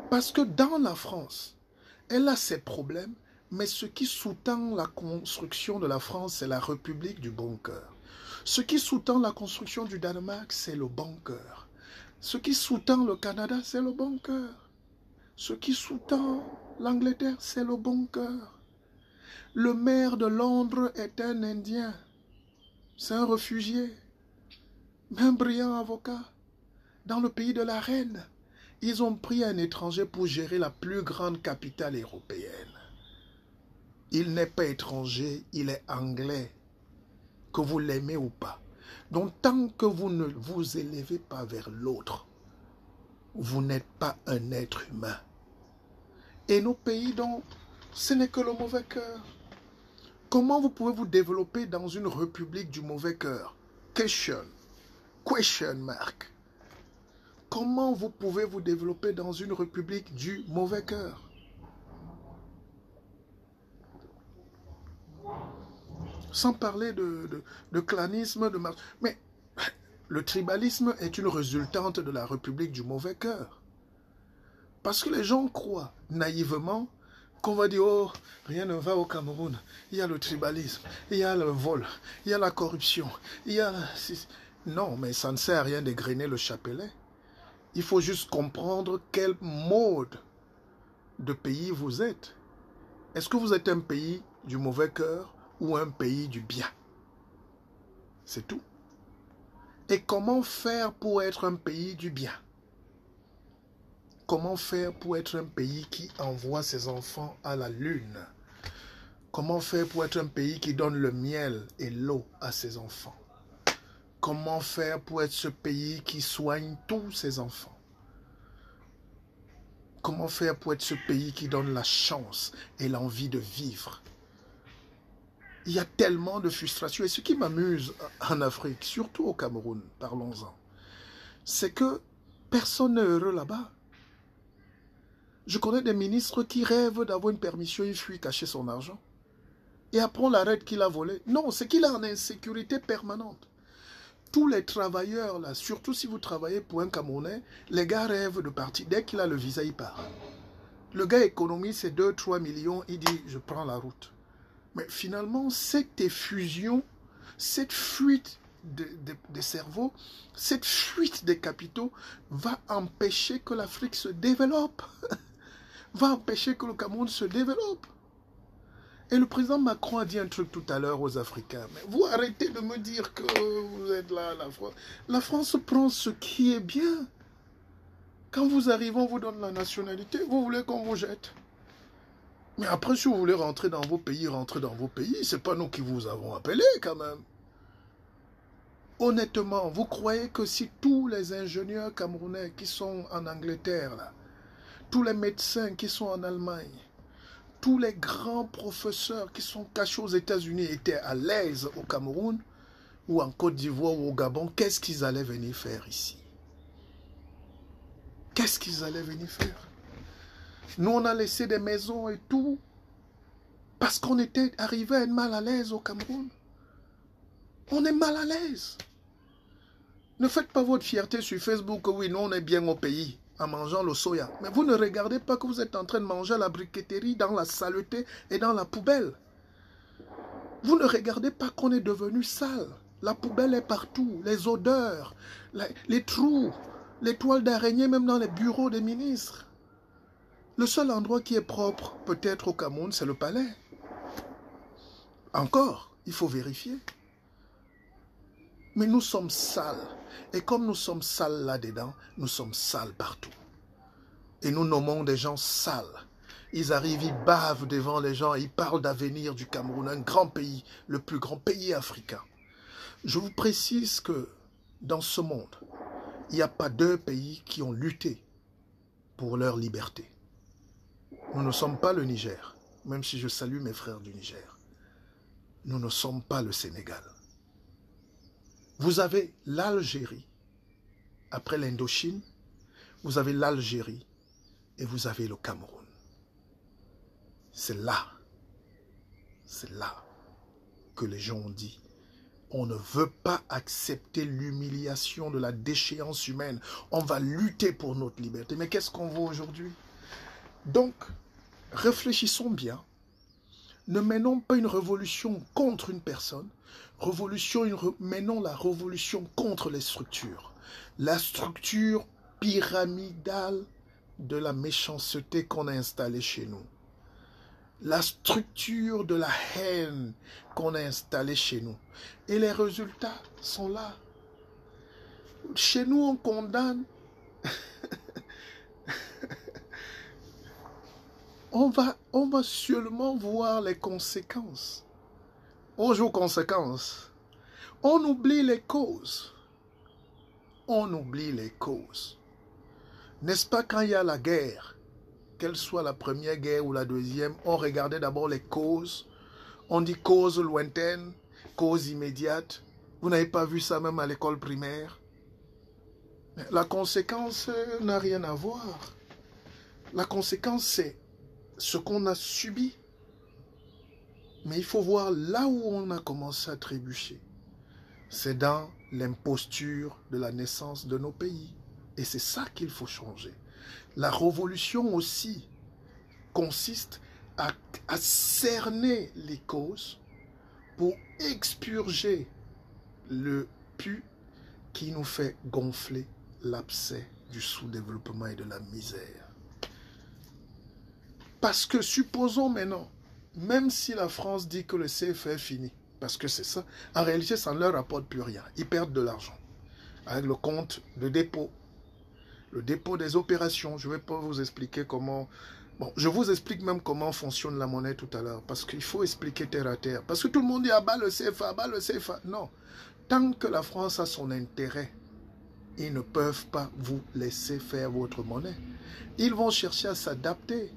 Parce que dans la France, elle a ses problèmes, mais ce qui sous-tend la construction de la France, c'est la République du bon cœur. Ce qui sous-tend la construction du Danemark, c'est le bon cœur. Ce qui sous-tend le Canada, c'est le bon cœur. Ce qui sous-tend l'Angleterre, c'est le bon cœur. Le maire de Londres est un Indien. C'est un réfugié. Un brillant avocat. Dans le pays de la reine, ils ont pris un étranger pour gérer la plus grande capitale européenne. Il n'est pas étranger, il est anglais, que vous l'aimez ou pas. Donc tant que vous ne vous élevez pas vers l'autre, vous n'êtes pas un être humain. Et nos pays, donc, ce n'est que le mauvais cœur. Comment vous pouvez vous développer dans une république du mauvais cœur? Question mark. Comment vous pouvez vous développer dans une république du mauvais cœur? Sans parler de clanisme, mais le tribalisme est une résultante de la république du mauvais cœur. Parce que les gens croient naïvement qu'on va dire, oh, rien ne va au Cameroun. Il y a le tribalisme, il y a le vol, il y a la corruption, il y a... Non, mais ça ne sert à rien d'égrener le chapelet. Il faut juste comprendre quel mode de pays vous êtes. Est-ce que vous êtes un pays du mauvais cœur ou un pays du bien? C'est tout. Et comment faire pour être un pays du bien? Comment faire pour être un pays qui envoie ses enfants à la lune? Comment faire pour être un pays qui donne le miel et l'eau à ses enfants? Comment faire pour être ce pays qui soigne tous ses enfants? Comment faire pour être ce pays qui donne la chance et l'envie de vivre? Il y a tellement de frustration. Et ce qui m'amuse en Afrique, surtout au Cameroun, parlons-en, c'est que personne n'est heureux là-bas. Je connais des ministres qui rêvent d'avoir une permission, il fuit cacher son argent. Et après on l'arrête qu'il a volé. Non, c'est qu'il est en insécurité permanente. Tous les travailleurs, là, surtout si vous travaillez pour un Camerounais, les gars rêvent de partir. Dès qu'il a le visa, il part. Le gars économise ses 2-3 millions, il dit, je prends la route. Mais finalement, cette effusion, cette fuite des cerveaux, cette fuite des capitaux va empêcher que l'Afrique se développe, va empêcher que le Cameroun se développe. Et le président Macron a dit un truc tout à l'heure aux Africains. Mais vous arrêtez de me dire que vous êtes là, la France. La France prend ce qui est bien. Quand vous arrivez, on vous donne la nationalité, vous voulez qu'on vous jette. Mais après, si vous voulez rentrer dans vos pays, rentrez dans vos pays. Ce n'est pas nous qui vous avons appelé quand même. Honnêtement, vous croyez que si tous les ingénieurs camerounais qui sont en Angleterre, là, tous les médecins qui sont en Allemagne, tous les grands professeurs qui sont cachés aux États-Unis étaient à l'aise au Cameroun ou en Côte d'Ivoire ou au Gabon, qu'est-ce qu'ils allaient venir faire ici? Qu'est-ce qu'ils allaient venir faire? Nous, on a laissé des maisons et tout parce qu'on était arrivé à être mal à l'aise au Cameroun. On est mal à l'aise. Ne faites pas votre fierté sur Facebook que oui, nous, on est bien au pays en mangeant le soya. Mais vous ne regardez pas que vous êtes en train de manger la briqueterie dans la saleté et dans la poubelle. Vous ne regardez pas qu'on est devenu sale. La poubelle est partout, les odeurs, les trous, les toiles d'araignée même dans les bureaux des ministres. Le seul endroit qui est propre, peut-être au Cameroun, c'est le palais. Encore, il faut vérifier. Mais nous sommes sales. Et comme nous sommes sales là-dedans, nous sommes sales partout. Et nous nommons des gens sales. Ils arrivent, ils bavent devant les gens, ils parlent d'avenir du Cameroun, un grand pays, le plus grand pays africain. Je vous précise que dans ce monde, il n'y a pas deux pays qui ont lutté pour leur liberté. Nous ne sommes pas le Niger, même si je salue mes frères du Niger. Nous ne sommes pas le Sénégal. Vous avez l'Algérie, après l'Indochine, vous avez l'Algérie et vous avez le Cameroun. C'est là que les gens ont dit, on ne veut pas accepter l'humiliation de la déchéance humaine. On va lutter pour notre liberté. Mais qu'est-ce qu'on veut aujourd'hui? Donc, réfléchissons bien. Ne menons pas une révolution contre une personne. Menons la révolution contre les structures. La structure pyramidale de la méchanceté qu'on a installée chez nous. La structure de la haine qu'on a installée chez nous. Et les résultats sont là. Chez nous, on condamne. On va seulement voir les conséquences. On joue aux conséquences. On oublie les causes. On oublie les causes. N'est-ce pas quand il y a la guerre, qu'elle soit la première guerre ou la deuxième, on regardait d'abord les causes. On dit cause lointaine, cause immédiate. Vous n'avez pas vu ça même à l'école primaire? La conséquence n'a rien à voir. La conséquence, c'est ce qu'on a subi. Mais il faut voir là où on a commencé à trébucher. C'est dans l'imposture de la naissance de nos pays. Et c'est ça qu'il faut changer. La révolution aussi consiste à cerner les causes pour expurger le pu qui nous fait gonfler l'abcès du sous-développement et de la misère. Parce que supposons maintenant, même si la France dit que le CFA est fini, parce que c'est ça, en réalité ça ne leur rapporte plus rien, ils perdent de l'argent. Avec le compte de dépôt, le dépôt des opérations, je ne vais pas vous expliquer comment... Bon, je vous explique même comment fonctionne la monnaie tout à l'heure, parce qu'il faut expliquer terre à terre. Parce que tout le monde dit, ah bah le CFA, bah le CFA. Non, tant que la France a son intérêt, ils ne peuvent pas vous laisser faire votre monnaie. Ils vont chercher à s'adapter.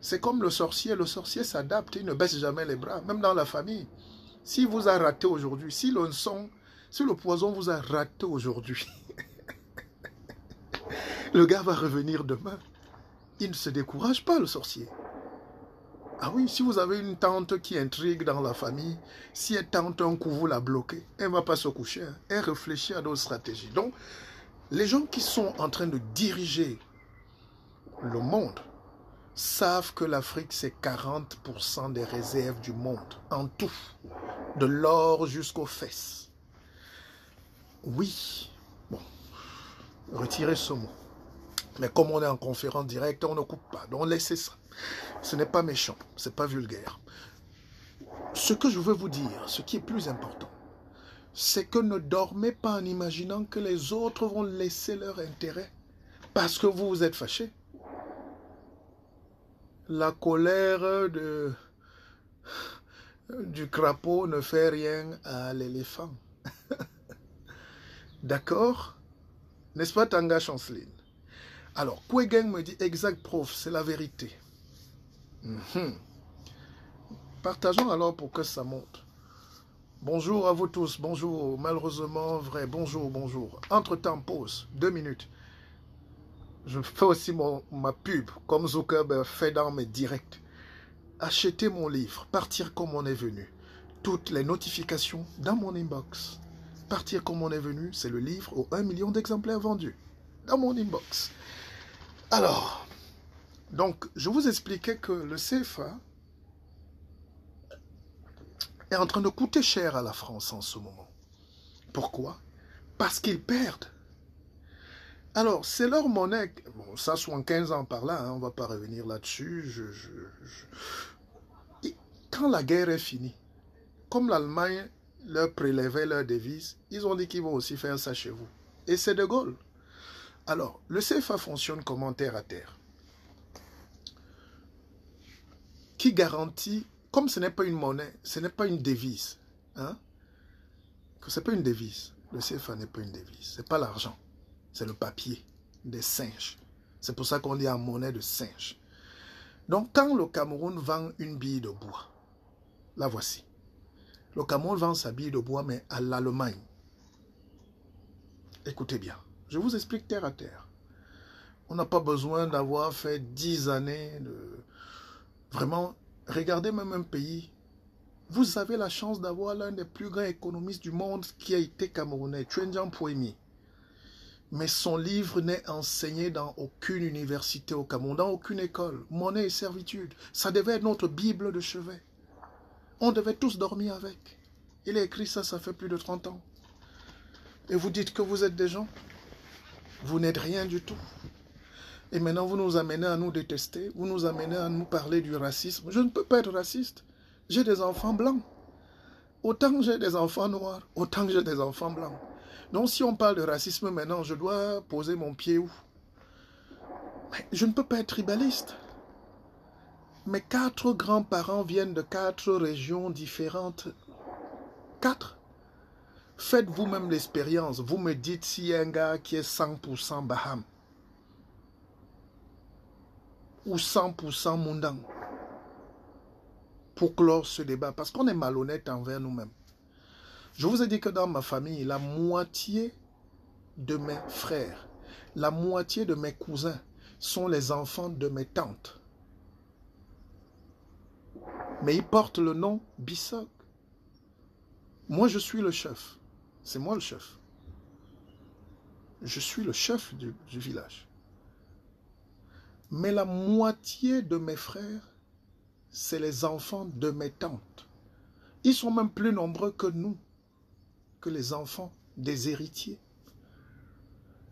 C'est comme le sorcier s'adapte, il ne baisse jamais les bras, même dans la famille. S'il vous a raté aujourd'hui, si le poison vous a raté aujourd'hui, le gars va revenir demain. Il ne se décourage pas, le sorcier. Ah oui, si vous avez une tante qui intrigue dans la famille, si elle tente un coup, vous la bloquez, elle ne va pas se coucher, hein. Elle réfléchit à d'autres stratégies. Donc, les gens qui sont en train de diriger le monde savent que l'Afrique, c'est 40% des réserves du monde, en tout, de l'or jusqu'aux fesses. Oui, bon, retirez ce mot. Mais comme on est en conférence directe, on ne coupe pas. Donc laissez ça. Ce n'est pas méchant, ce n'est pas vulgaire. Ce que je veux vous dire, ce qui est plus important, c'est que ne dormez pas en imaginant que les autres vont laisser leur intérêt parce que vous vous êtes fâché. La colère du crapaud ne fait rien à l'éléphant. D'accord? N'est-ce pas, Tanga Chanceline? Alors, Kwegen me dit, exact, prof, c'est la vérité. Partageons alors pour que ça monte. Bonjour à vous tous, bonjour, malheureusement vrai, bonjour, bonjour. Entre-temps, pause, 2 minutes. Je fais aussi ma pub, comme Zuckerberg fait dans mes directs. Achetez mon livre, Partir comme on est venu. Toutes les notifications dans mon inbox. Partir comme on est venu, c'est le livre aux 1 million d'exemplaires vendus. Dans mon inbox. Alors, donc, je vous expliquais que le CFA est en train de coûter cher à la France en ce moment. Pourquoi? Parce qu'ils perdent. Alors, c'est leur monnaie. Bon, ça, 15 ans par là, hein, on ne va pas revenir là-dessus. Quand la guerre est finie, comme l'Allemagne leur prélevait leur devise, ils ont dit qu'ils vont aussi faire ça chez vous. Et c'est de Gaulle. Alors, le CFA fonctionne comment terre à terre? Qui garantit, comme ce n'est pas une monnaie, ce n'est pas une devise, hein? Ce n'est pas une devise. Le CFA n'est pas une devise. Ce n'est pas l'argent. C'est le papier des singes. C'est pour ça qu'on dit en monnaie de singe. Donc, quand le Cameroun vend une bille de bois, la voici. Le Cameroun vend sa bille de bois, mais à l'Allemagne. Écoutez bien. Je vous explique terre à terre. On n'a pas besoin d'avoir fait 10 années de... Vraiment, regardez même un pays. Vous avez la chance d'avoir l'un des plus grands économistes du monde qui a été camerounais, Tchenjiang Pouemi. Mais son livre n'est enseigné dans aucune université au Cameroun, dans aucune école. Monnaie et servitude. Ça devait être notre Bible de chevet. On devait tous dormir avec. Il a écrit ça, ça fait plus de 30 ans. Et vous dites que vous êtes des gens. Vous n'êtes rien du tout. Et maintenant, vous nous amenez à nous détester. Vous nous amenez à nous parler du racisme. Je ne peux pas être raciste. J'ai des enfants blancs. Autant que j'ai des enfants noirs, autant que j'ai des enfants blancs. Donc si on parle de racisme maintenant, je dois poser mon pied où? Mais je ne peux pas être tribaliste. Mes 4 grands-parents viennent de 4 régions différentes. 4. Faites vous-même l'expérience. Vous me dites s'il y a un gars qui est 100% Baham. Ou 100% Mundang. Pour clore ce débat. Parce qu'on est malhonnête envers nous-mêmes. Je vous ai dit que dans ma famille, la moitié de mes frères, la moitié de mes cousins sont les enfants de mes tantes. Mais ils portent le nom Bissok. Moi, je suis le chef. C'est moi le chef. Je suis le chef du village. Mais la moitié de mes frères, c'est les enfants de mes tantes. Ils sont même plus nombreux que nous, que les enfants des héritiers.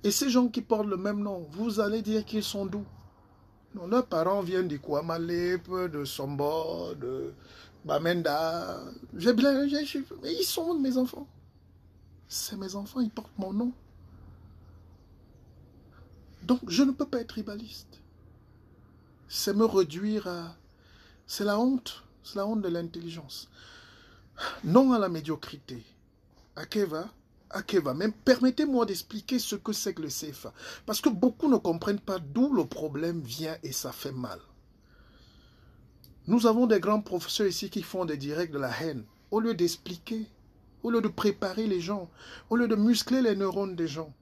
Et ces gens qui portent le même nom, vous allez dire qu'ils sont d'où? Non, leurs parents viennent du Kouamalep, de Sombo, de Bamenda. Mais ils sont mes enfants. C'est mes enfants, ils portent mon nom. Donc, je ne peux pas être tribaliste. C'est me réduire à... C'est la honte. C'est la honte de l'intelligence. Non à la médiocrité. Akeva, mais permettez-moi d'expliquer ce que c'est que le CFA. Parce que beaucoup ne comprennent pas d'où le problème vient et ça fait mal. Nous avons des grands professeurs ici qui font des directs de la haine. Au lieu d'expliquer, au lieu de préparer les gens, au lieu de muscler les neurones des gens.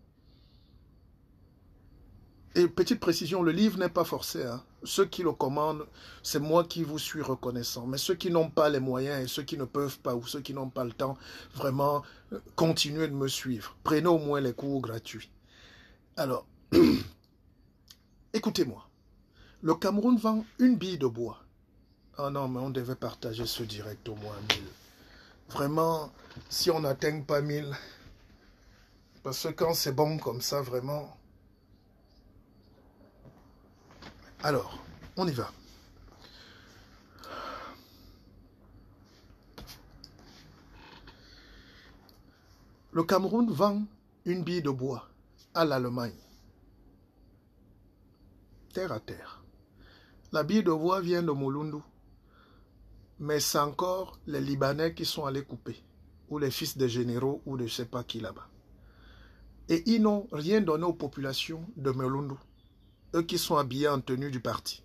Et petite précision, le livre n'est pas forcé. Hein. Ceux qui le commandent, c'est moi qui vous suis reconnaissant. Mais ceux qui n'ont pas les moyens et ceux qui ne peuvent pas ou ceux qui n'ont pas le temps, vraiment, continuez de me suivre. Prenez au moins les cours gratuits. Alors, écoutez-moi. Le Cameroun vend une bille de bois. Ah non, mais on devait partager ce direct au moins 1000. Vraiment, si on n'atteint pas 1000, parce que quand c'est bon comme ça, vraiment... Alors, on y va. Le Cameroun vend une bille de bois à l'Allemagne. Terre à terre. La bille de bois vient de Molundu. Mais c'est encore les Libanais qui sont allés couper. Ou les fils des généraux ou de je ne sais pas qui là-bas. Et ils n'ont rien donné aux populations de Molundu. Eux qui sont habillés en tenue du parti.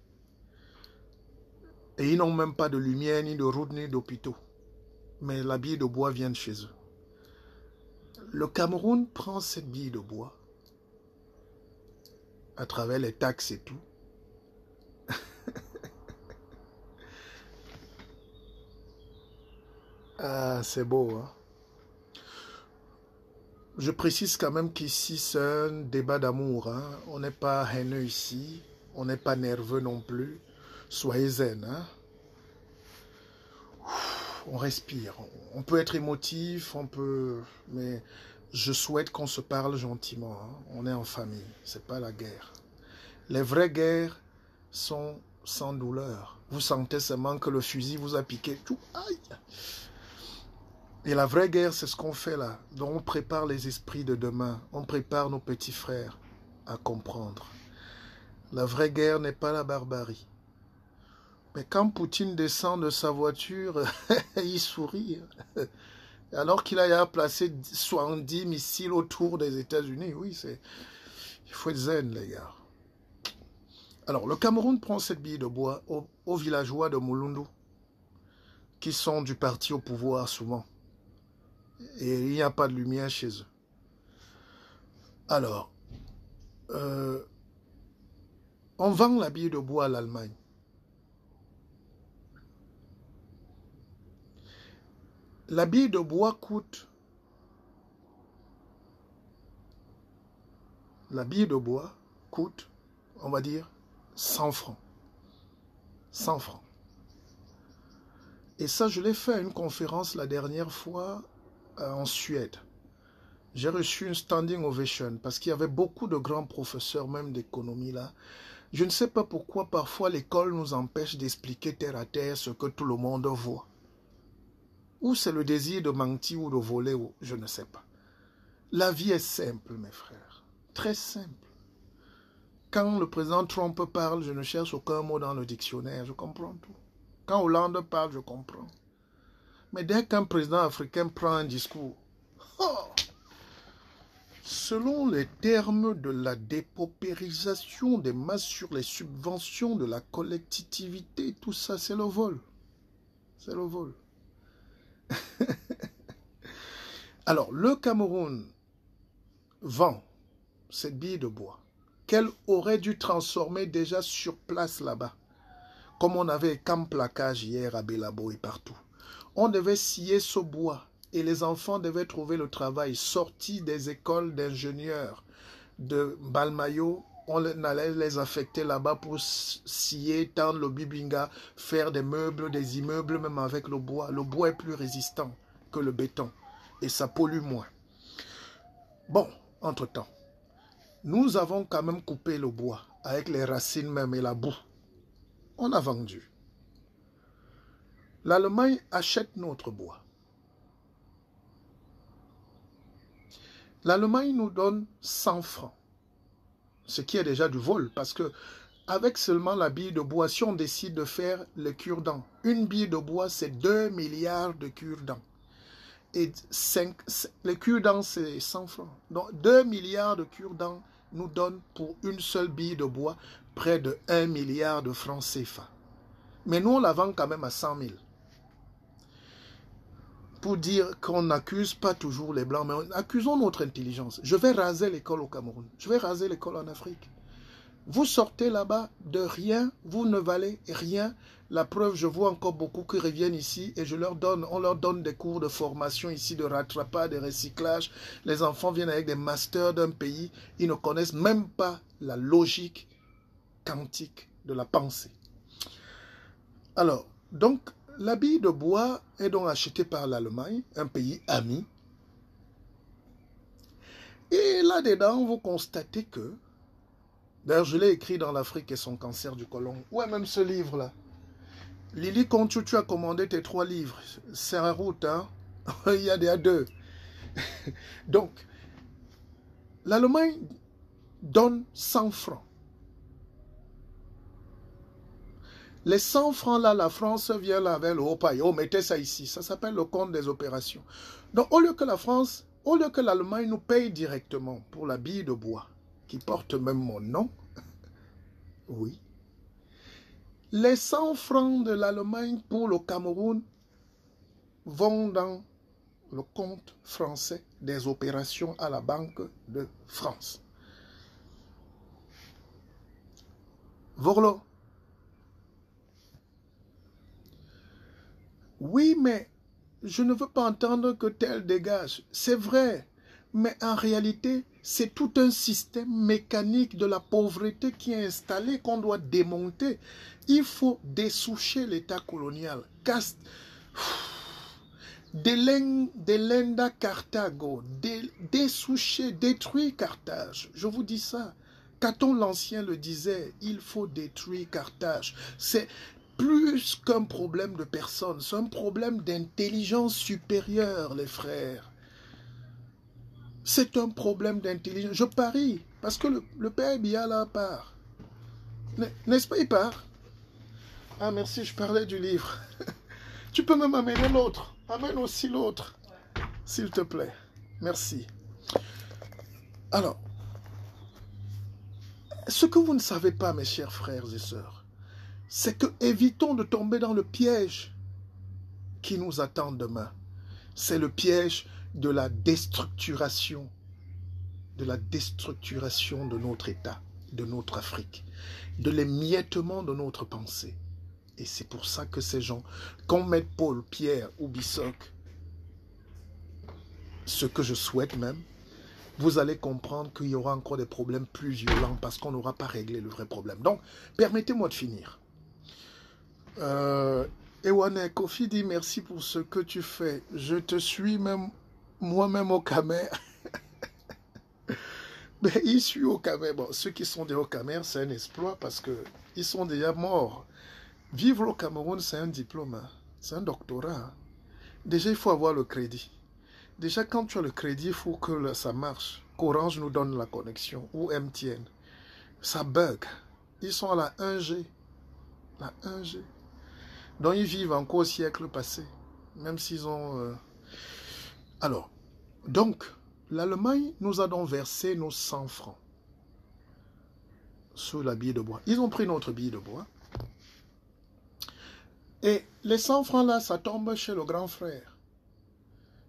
Et ils n'ont même pas de lumière, ni de route, ni d'hôpitaux. Mais la bille de bois vient de chez eux. Le Cameroun prend cette bille de bois, à travers les taxes et tout. Ah, c'est beau, hein? Je précise quand même qu'ici, c'est un débat d'amour. Hein? On n'est pas haineux ici. On n'est pas nerveux non plus. Soyez zen. Hein? On respire. On peut être émotif, on peut... Mais je souhaite qu'on se parle gentiment. Hein? On est en famille. C'est pas la guerre. Les vraies guerres sont sans douleur. Vous sentez seulement que le fusil vous a piqué. Tout. Aïe! Et la vraie guerre, c'est ce qu'on fait là. Donc on prépare les esprits de demain. On prépare nos petits frères à comprendre. La vraie guerre n'est pas la barbarie. Mais quand Poutine descend de sa voiture, il sourit. Alors qu'il a placé 70 missiles autour des États-Unis. Oui, il faut être zen, les gars. Alors, le Cameroun prend cette bille de bois aux villageois de Mulundu, qui sont du parti au pouvoir souvent. Et il n'y a pas de lumière chez eux. Alors, on vend la bille de bois à l'Allemagne. La bille de bois coûte... La bille de bois coûte, on va dire, 100 francs. 100 francs. Et ça, je l'ai fait à une conférence la dernière fois en Suède. J'ai reçu une standing ovation parce qu'il y avait beaucoup de grands professeurs, même d'économie là. Je ne sais pas pourquoi parfois l'école nous empêche d'expliquer terre à terre ce que tout le monde voit. Ou c'est le désir de mentir ou de voler, ou je ne sais pas. La vie est simple, mes frères. Très simple. Quand le président Trump parle, je ne cherche aucun mot dans le dictionnaire, je comprends tout. Quand Hollande parle, je comprends. Mais dès qu'un président africain prend un discours, selon les termes de la dépaupérisation des masses sur les subventions de la collectivité, tout ça, c'est le vol. C'est le vol. Alors, le Cameroun vend cette bille de bois qu'elle aurait dû transformer déjà sur place là-bas. Comme on avait camp placage hier à Belabo et partout. On devait scier ce bois et les enfants devaient trouver le travail sortis des écoles d'ingénieurs de Balmayo. On allait les affecter là-bas pour scier, tendre le bibinga, faire des meubles, des immeubles, même avec le bois. Le bois est plus résistant que le béton et ça pollue moins. Bon, entre-temps, nous avons quand même coupé le bois avec les racines même et la boue. On a vendu. L'Allemagne achète notre bois. L'Allemagne nous donne 100 francs. Ce qui est déjà du vol, parce que avec seulement la bille de bois, si on décide de faire le cure-dent, une bille de bois, c'est 2 milliards de cure-dents. Et le cure-dent, c'est 100 francs. Donc 2 milliards de cure-dents nous donnent pour une seule bille de bois près de 1 milliard de francs CFA. Mais nous, on la vend quand même à 100 000. Pour dire qu'on n'accuse pas toujours les Blancs, mais accusons notre intelligence. Je vais raser l'école au Cameroun. Je vais raser l'école en Afrique. Vous sortez là-bas de rien, vous ne valez rien. La preuve, je vois encore beaucoup qui reviennent ici et on leur donne des cours de formation ici, de rattrapage, de recyclage. Les enfants viennent avec des masters d'un pays. Ils ne connaissent même pas la logique quantique de la pensée. Alors, donc, la bille de bois est donc achetée par l'Allemagne, un pays ami. Et là-dedans, vous constatez que, d'ailleurs, je l'ai écrit dans l'Afrique et son cancer du côlon. Ouais, même ce livre-là. Lily, quand tu as commandé tes 3 livres, c'est en route, hein? Il y a des 2. Donc, l'Allemagne donne 100 francs. Les 100 francs là, la France vient là avec le haut paille. Oh, mettez ça ici. Ça s'appelle le compte des opérations. Donc, au lieu que l'Allemagne nous paye directement pour la bille de bois, qui porte même mon nom, oui, les 100 francs de l'Allemagne pour le Cameroun vont dans le compte français des opérations à la Banque de France. Voilà. Oui, mais je ne veux pas entendre que tel dégage. C'est vrai, mais en réalité, c'est tout un système mécanique de la pauvreté qui est installé, qu'on doit démonter. Il faut dessoucher l'État colonial. Delenda Carthago, dessoucher, détruire Carthage. Je vous dis ça. Caton l'Ancien le disait, il faut détruire Carthage. C'est plus qu'un problème de personne, c'est un problème d'intelligence supérieure, les frères. C'est un problème d'intelligence. Je parie, parce que le père Biya là part. N'est-ce pas, il part? Ah merci, je parlais du livre. Tu peux même amener l'autre. Amène aussi l'autre. S'il te plaît. Merci. Alors, ce que vous ne savez pas, mes chers frères et sœurs, c'est que évitons de tomber dans le piège qui nous attend demain. C'est le piège de la déstructuration de notre État, de notre Afrique, de l'émiettement de notre pensée. Et c'est pour ça que ces gens, qu'on mette Paul, Pierre ou Bissoc, ce que je souhaite même, vous allez comprendre qu'il y aura encore des problèmes plus violents parce qu'on n'aura pas réglé le vrai problème. Donc, permettez-moi de finir. Ewane Kofi dit merci pour ce que tu fais. Je te suis même moi-même au Camer. Mais ils suivent au Camer. Bon, ceux qui sont des au Camer, c'est un exploit parce qu'ils sont déjà morts. Vivre au Cameroun, c'est un diplôme. Hein. C'est un doctorat. Hein. Déjà, il faut avoir le crédit. Déjà, quand tu as le crédit, il faut que ça marche. Qu'Orange nous donne la connexion ou MTN. Ça bug. Ils sont à la 1G. La 1G. Donc, ils vivent encore au siècle passé. Même s'ils ont... Alors, donc, l'Allemagne nous a donc versé nos 100 francs sur la bille de bois. Ils ont pris notre bille de bois. Et les 100 francs là, ça tombe chez le grand frère.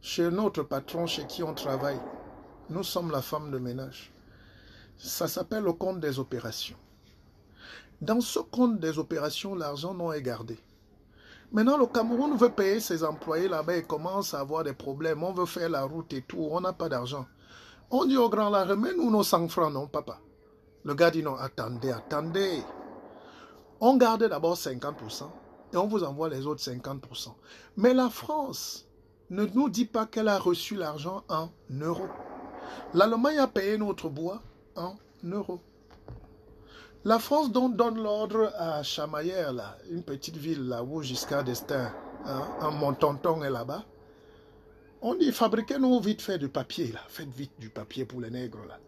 Chez notre patron chez qui on travaille. Nous sommes la femme de ménage. Ça s'appelle le compte des opérations. Dans ce compte des opérations, l'argent non est gardé. Maintenant, le Cameroun veut payer ses employés là-bas et commence à avoir des problèmes. On veut faire la route et tout, on n'a pas d'argent. On dit au grand là, remets-nous nos 100 francs, non, papa. Le gars dit non, attendez, attendez. On garde d'abord 50% et on vous envoie les autres 50%. Mais la France ne nous dit pas qu'elle a reçu l'argent en euros. L'Allemagne a payé notre bois en euros. La France donne l'ordre à Chamaillère, là, une petite ville là où Giscard d'Estaing, hein, mon tonton est là-bas. On dit fabriquez-nous vite fait du papier, là. Faites vite du papier pour les nègres là.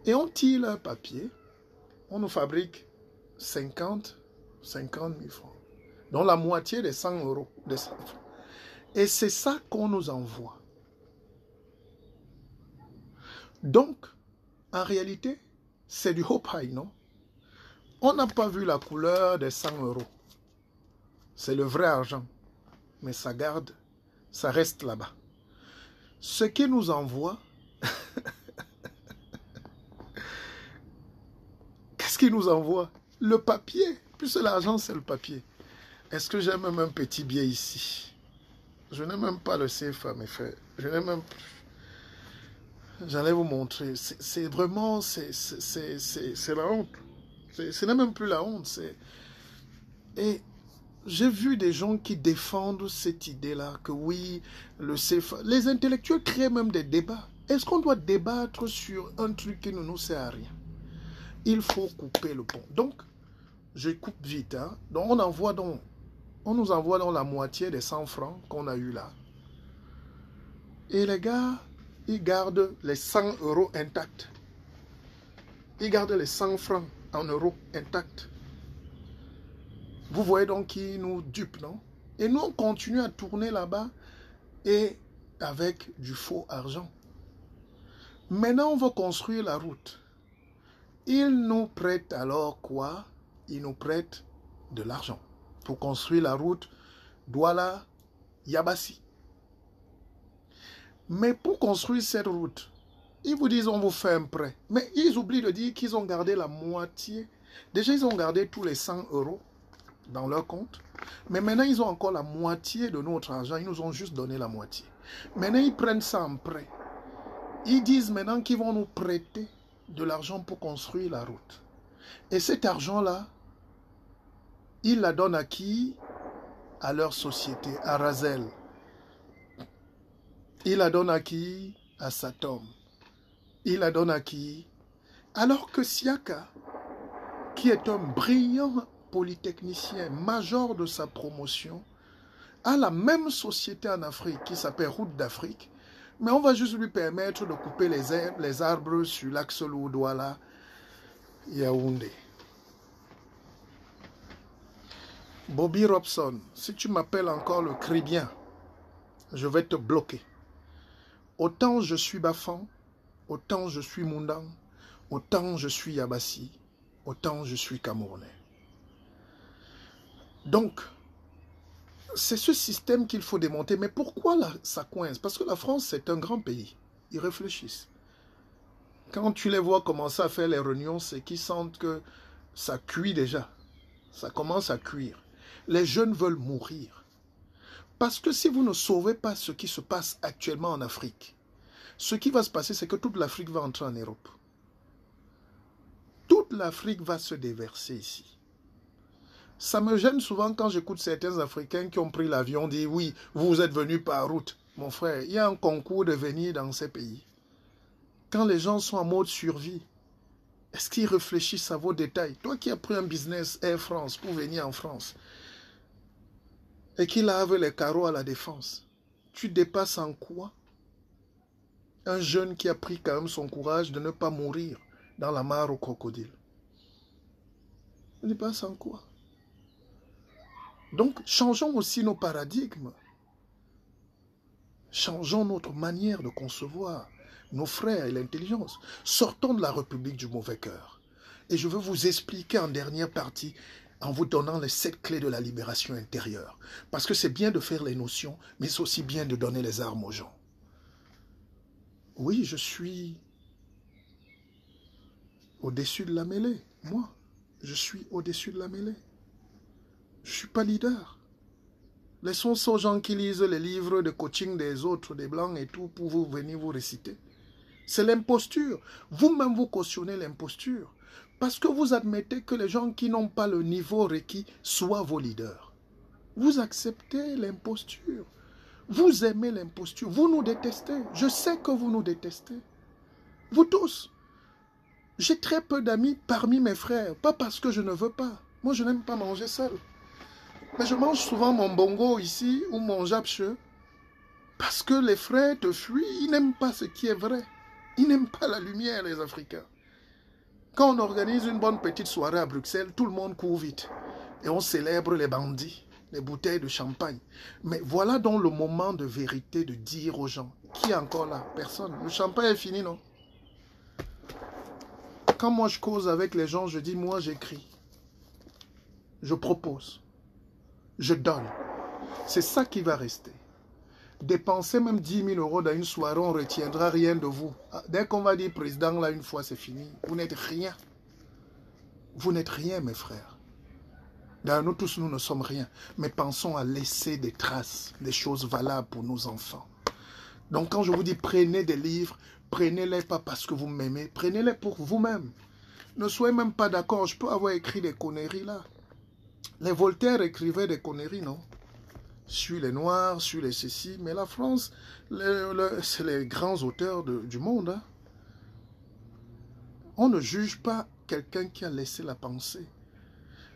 Et on tire le papier, on nous fabrique 50 000 francs. Donc la moitié des 100 euros. Des 100 francs. Et c'est ça qu'on nous envoie. Donc, en réalité, c'est du hope high, non? On n'a pas vu la couleur des 100 euros. C'est le vrai argent. Mais ça garde, ça reste là-bas. Ce qui nous envoie, qu'est-ce qui nous envoie? Le papier. Plus l'argent, c'est le papier. Est-ce que j'ai même un petit billet ici? Je n'ai même pas le CFA, mes frères. Je n'ai même plus. J'allais vous montrer. C'est vraiment, c'est la honte. Ce n'est même plus la honte. Et j'ai vu des gens qui défendent cette idée-là, que oui, le CFA... Les intellectuels créent même des débats. Est-ce qu'on doit débattre sur un truc qui ne nous sert à rien? Il faut couper le pont. Donc, je coupe vite. Hein. Donc, on nous envoie donc la moitié des 100 francs qu'on a eu là. Et les gars, ils gardent les 100 euros intacts. Ils gardent les 100 francs en euros intacts. Vous voyez donc qu'ils nous dupent, non? Et nous, on continue à tourner là-bas et avec du faux argent. Maintenant, on veut construire la route. Ils nous prêtent alors quoi? Ils nous prêtent de l'argent pour construire la route Douala-Yabassi. Mais pour construire cette route, ils vous disent on vous fait un prêt. Mais ils oublient de dire qu'ils ont gardé la moitié. Déjà, ils ont gardé tous les 100 euros dans leur compte. Mais maintenant, ils ont encore la moitié de notre argent. Ils nous ont juste donné la moitié. Maintenant, ils prennent ça en prêt. Ils disent maintenant qu'ils vont nous prêter de l'argent pour construire la route. Et cet argent-là, ils la donnent à qui? À leur société, à Razel. Ils la donnent à qui? À Satom. Ils la donnent à qui? Alors que Siaka, qui est un brillant polytechnicien, major de sa promotion, a la même société en Afrique qui s'appelle Route d'Afrique, mais on va juste lui permettre de couper les arbres sur l'axe Douala Yaoundé. Bobby Robson, si tu m'appelles encore le Cribien, je vais te bloquer. Autant je suis Bafan, autant je suis Mundang, autant je suis Yabassi, autant je suis Camerounais. Donc, c'est ce système qu'il faut démonter. Mais pourquoi là, ça coince? Parce que la France, c'est un grand pays. Ils réfléchissent. Quand tu les vois commencer à faire les réunions, c'est qu'ils sentent que ça cuit déjà. Ça commence à cuire. Les jeunes veulent mourir. Parce que si vous ne sauvez pas ce qui se passe actuellement en Afrique, ce qui va se passer, c'est que toute l'Afrique va entrer en Europe. Toute l'Afrique va se déverser ici. Ça me gêne souvent quand j'écoute certains Africains qui ont pris l'avion dire oui, vous êtes venus par route. Mon frère, il y a un concours de venir dans ces pays. Quand les gens sont en mode survie, est-ce qu'ils réfléchissent à vos détails? Toi qui as pris un business Air France pour venir en France et qui lave les carreaux à la Défense, tu dépasses en quoi? Un jeune qui a pris quand même son courage de ne pas mourir dans la mare au crocodile. Tu dépasses en quoi? Donc, changeons aussi nos paradigmes. Changeons notre manière de concevoir nos frères et l'intelligence. Sortons de la République du mauvais cœur. Et je veux vous expliquer en dernière partie, en vous donnant les 7 clés de la libération intérieure. Parce que c'est bien de faire les notions, mais c'est aussi bien de donner les armes aux gens. Oui, je suis au-dessus de la mêlée. Moi, je suis au-dessus de la mêlée. Je ne suis pas leader. Laissons ça aux gens qui lisent les livres de coaching des autres, des blancs et tout, pour vous venir vous réciter. C'est l'imposture. Vous-même, vous cautionnez l'imposture. Parce que vous admettez que les gens qui n'ont pas le niveau requis soient vos leaders. Vous acceptez l'imposture. Vous aimez l'imposture. Vous nous détestez. Je sais que vous nous détestez. Vous tous. J'ai très peu d'amis parmi mes frères. Pas parce que je ne veux pas. Moi, je n'aime pas manger seul. Mais je mange souvent mon bongo ici ou mon japche parce que les frères te fuient, ils n'aiment pas ce qui est vrai. Ils n'aiment pas la lumière, les Africains. Quand on organise une bonne petite soirée à Bruxelles, tout le monde court vite. Et on célèbre les bandits, les bouteilles de champagne. Mais voilà donc le moment de vérité de dire aux gens, qui est encore là? Personne. Le champagne est fini, non? Quand moi je cause avec les gens, je dis, moi j'écris. Je propose. Je donne. C'est ça qui va rester. Dépensez même 10 000 euros dans une soirée, on ne retiendra rien de vous. Dès qu'on va dire président, là, une fois, c'est fini. Vous n'êtes rien. Vous n'êtes rien, mes frères. D'ailleurs, nous tous, nous ne sommes rien. Mais pensons à laisser des traces, des choses valables pour nos enfants. Donc, quand je vous dis prenez des livres, prenez-les pas parce que vous m'aimez, prenez-les pour vous-même. Ne soyez même pas d'accord, je peux avoir écrit des conneries là. Les Voltaire écrivaient des conneries, non? Sur les Noirs, sur les ceci. Mais la France, c'est les grands auteurs du monde. Hein? On ne juge pas quelqu'un qui a laissé la pensée.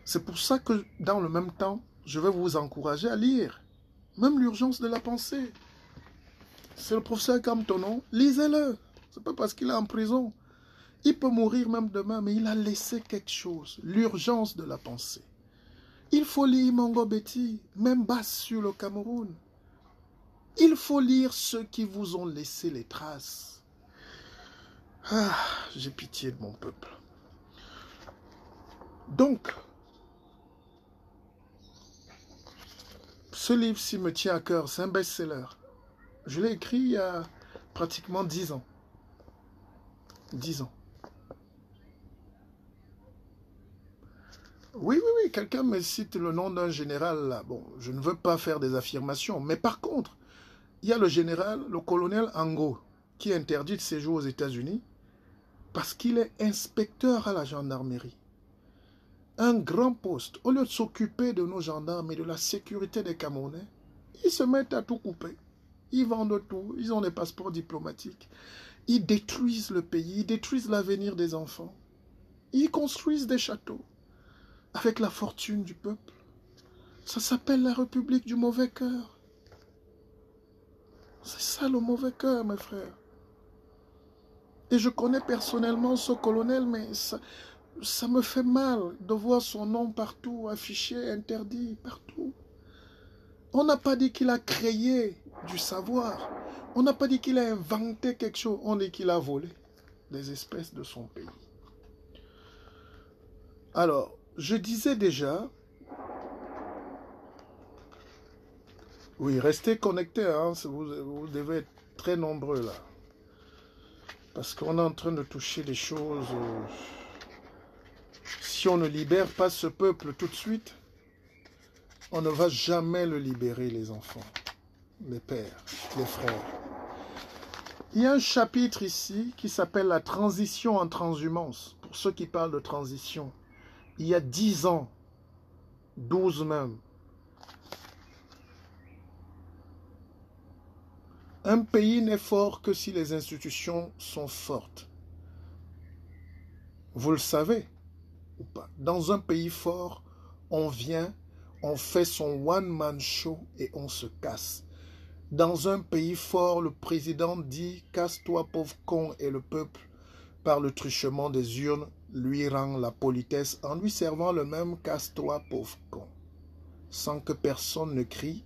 C'est pour ça que, dans le même temps, je vais vous encourager à lire. Même l'urgence de la pensée. C'est le professeur Camtonon. Lisez-le. C'est pas parce qu'il est en prison. Il peut mourir même demain, mais il a laissé quelque chose. L'urgence de la pensée. Il faut lire Mongo Betty, même basse sur le Cameroun. Il faut lire ceux qui vous ont laissé les traces. Ah, j'ai pitié de mon peuple. Donc, ce livre-ci me tient à cœur, c'est un best-seller. Je l'ai écrit il y a pratiquement 10 ans. 10 ans. Oui, quelqu'un me cite le nom d'un général là. Bon, je ne veux pas faire des affirmations, mais par contre, il y a le général, le colonel Ango, qui interdit de séjour aux États-Unis parce qu'il est inspecteur à la gendarmerie. Un grand poste. Au lieu de s'occuper de nos gendarmes et de la sécurité des Camerounais, ils se mettent à tout couper. Ils vendent tout, ils ont des passeports diplomatiques. Ils détruisent le pays, ils détruisent l'avenir des enfants. Ils construisent des châteaux avec la fortune du peuple. Ça s'appelle la République du mauvais cœur. C'est ça le mauvais cœur, mes frères. Et je connais personnellement ce colonel, mais ça me fait mal de voir son nom partout, affiché, interdit, partout. On n'a pas dit qu'il a créé du savoir. On n'a pas dit qu'il a inventé quelque chose, on dit qu'il a volé des espèces de son pays. Alors, je disais déjà, oui, restez connectés, hein, vous devez être très nombreux là. Parce qu'on est en train de toucher des choses. Si on ne libère pas ce peuple tout de suite, on ne va jamais le libérer, les enfants, les pères, les frères. Il y a un chapitre ici qui s'appelle la transition en transhumance. Pour ceux qui parlent de transition, il y a 10 ans, 12 même, un pays n'est fort que si les institutions sont fortes. Vous le savez ou pas? Dans un pays fort, on vient, on fait son one-man show et on se casse. Dans un pays fort, le président dit « Casse-toi, pauvre con » et le peuple, par le truchement des urnes, lui rend la politesse en lui servant le même « Casse-toi, pauvre con » sans que personne ne crie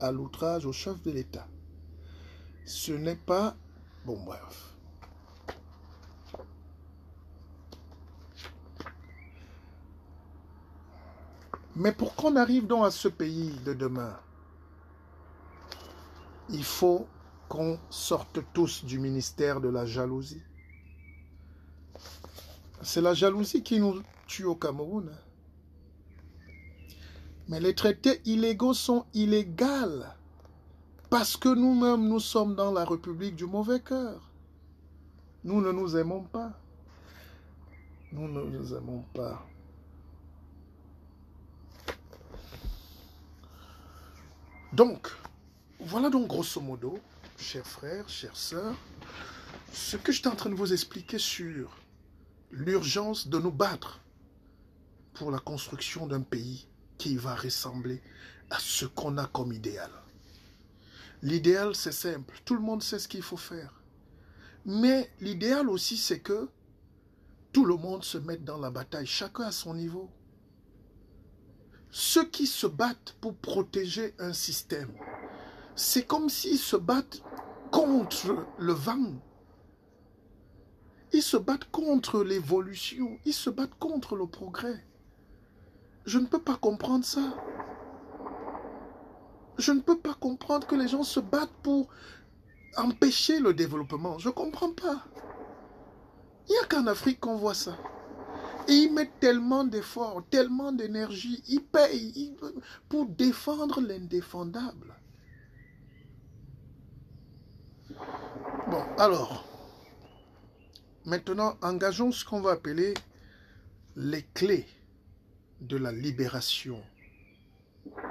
à l'outrage au chef de l'État. Ce n'est pas... Bon, bref. Mais pour qu'on arrive donc à ce pays de demain, il faut qu'on sorte tous du ministère de la jalousie. C'est la jalousie qui nous tue au Cameroun. Mais les traités illégaux sont illégaux. Parce que nous-mêmes, nous sommes dans la République du mauvais cœur. Nous ne nous aimons pas. Nous ne nous aimons pas. Donc, voilà donc grosso modo, chers frères, chères sœurs, ce que j'étais en train de vous expliquer sur l'urgence de nous battre pour la construction d'un pays qui va ressembler à ce qu'on a comme idéal. L'idéal, c'est simple. Tout le monde sait ce qu'il faut faire. Mais l'idéal aussi, c'est que tout le monde se mette dans la bataille, chacun à son niveau. Ceux qui se battent pour protéger un système, c'est comme s'ils se battent contre le vent. Ils se battent contre l'évolution. Ils se battent contre le progrès. Je ne peux pas comprendre ça. Je ne peux pas comprendre que les gens se battent pour empêcher le développement. Je ne comprends pas. Il n'y a qu'en Afrique qu'on voit ça. Et ils mettent tellement d'efforts, tellement d'énergie, ils payent pour défendre l'indéfendable. Bon, alors, maintenant, engageons ce qu'on va appeler les clés de la libération.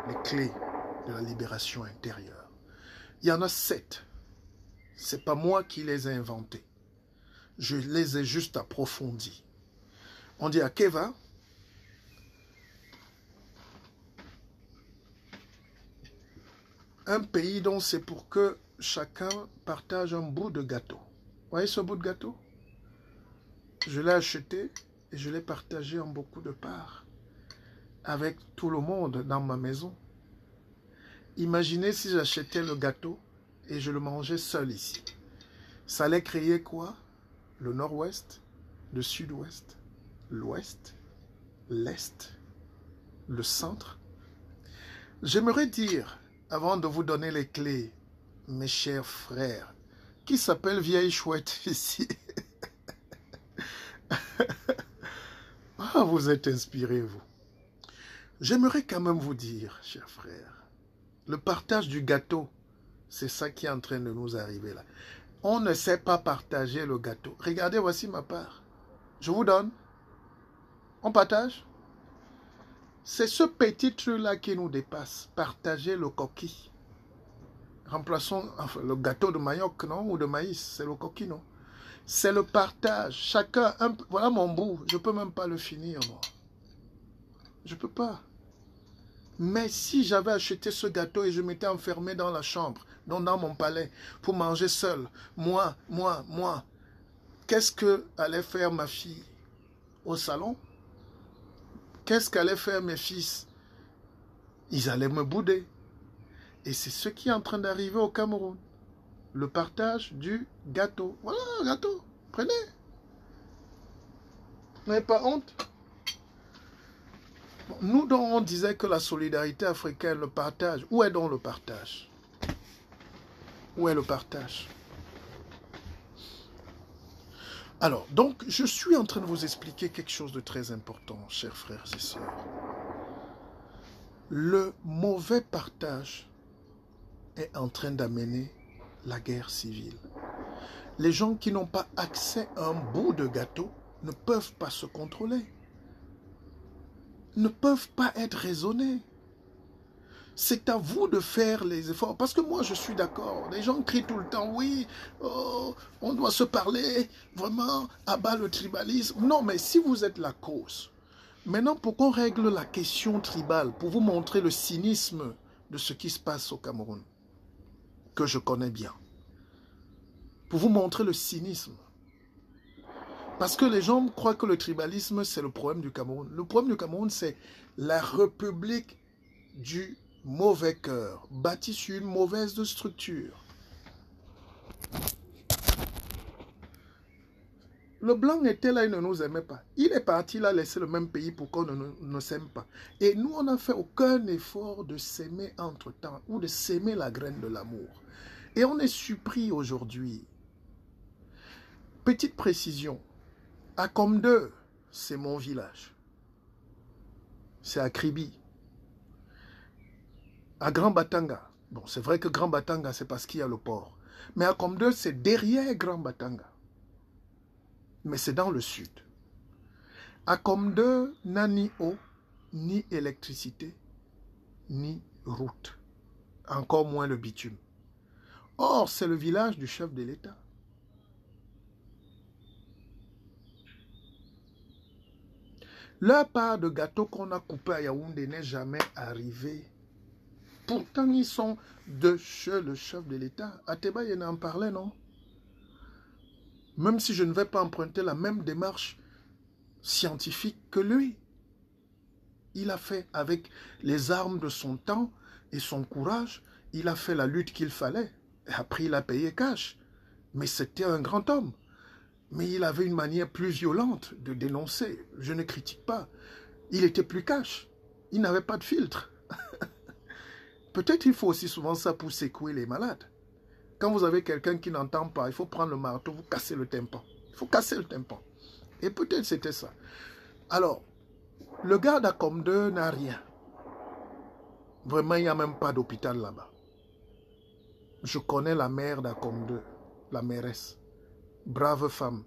Les clés de la libération intérieure. Il y en a 7. Ce n'est pas moi qui les ai inventés. Je les ai juste approfondis. On dit à Keva, un pays dont c'est pour que chacun partage un bout de gâteau. Vous voyez ce bout de gâteau? Je l'ai acheté et je l'ai partagé en beaucoup de parts avec tout le monde dans ma maison. Imaginez si j'achetais le gâteau et je le mangeais seul ici. Ça allait créer quoi? Le nord-ouest, le sud-ouest, l'ouest, l'est, le centre. J'aimerais dire, avant de vous donner les clés, mes chers frères, qui s'appelle Vieille Chouette ici. Ah, vous êtes inspirés, vous. J'aimerais quand même vous dire, chers frères, le partage du gâteau, c'est ça qui est en train de nous arriver là. On ne sait pas partager le gâteau. Regardez, voici ma part. Je vous donne. On partage. C'est ce petit truc-là qui nous dépasse. Partager le coquille. Remplaçons enfin, le gâteau de manioc, non? Ou de maïs. C'est le coquille, non? C'est le partage. Chacun, voilà mon bout. Je ne peux même pas le finir, moi. Je ne peux pas. Mais si j'avais acheté ce gâteau et je m'étais enfermé dans la chambre, donc dans mon palais, pour manger seul, moi, qu'est-ce que allait faire ma fille au salon? Qu'est-ce qu'allaient faire mes fils? Ils allaient me bouder. Et c'est ce qui est en train d'arriver au Cameroun. le partage du gâteau. Voilà, un gâteau. Prenez. Vous n'avez pas honte? Bon, nous, dont on disait que la solidarité africaine, le partage, où est donc le partage? Où est le partage? Alors, donc, je suis en train de vous expliquer quelque chose de très important, chers frères et sœurs. Le mauvais partage est en train d'amener la guerre civile. Les gens qui n'ont pas accès à un bout de gâteau ne peuvent pas se contrôler, ne peuvent pas être raisonnés. C'est à vous de faire les efforts. Parce que moi, je suis d'accord. Les gens crient tout le temps, oui, oh, on doit se parler, vraiment, abat le tribalisme. Non, mais si vous êtes la cause, maintenant, pour qu'on règle la question tribale, pour vous montrer le cynisme de ce qui se passe au Cameroun, que je connais bien, pour vous montrer le cynisme. Parce que les gens croient que le tribalisme, c'est le problème du Cameroun. Le problème du Cameroun, c'est la république du mauvais cœur, bâti sur une mauvaise structure. Le blanc était là, il ne nous aimait pas. Il est parti, il a laissé le même pays pour qu'on ne s'aime pas. Et nous, on n'a fait aucun effort de s'aimer entre-temps ou de s'aimer la graine de l'amour. Et on est surpris aujourd'hui. Petite précision, à Comdeu, c'est mon village. C'est à Kribi. À Grand Batanga, bon, c'est vrai que Grand Batanga, c'est parce qu'il y a le port. Mais à Comdeu, c'est derrière Grand Batanga. Mais c'est dans le sud. À Comdeu, n'a ni eau, ni électricité, ni route. Encore moins le bitume. Or, c'est le village du chef de l'État. Leur part de gâteau qu'on a coupé à Yaoundé n'est jamais arrivée. Pourtant, ils sont de chez le chef de l'État. Ateba, il en parlait, non? Même si je ne vais pas emprunter la même démarche scientifique que lui. Il a fait avec les armes de son temps et son courage, il a fait la lutte qu'il fallait. Et après, il a payé cash. Mais c'était un grand homme. Mais il avait une manière plus violente de dénoncer. Je ne critique pas. Il était plus cash. Il n'avait pas de filtre. Peut-être il faut aussi souvent ça pour secouer les malades. Quand vous avez quelqu'un qui n'entend pas, il faut prendre le marteau, vous casser le tympan. Il faut casser le tympan. Et peut-être c'était ça. Alors, le gars d'Akomdeu n'a rien. Vraiment, il n'y a même pas d'hôpital là-bas. Je connais la mère d'Akomdeu, la mairesse. Brave femme,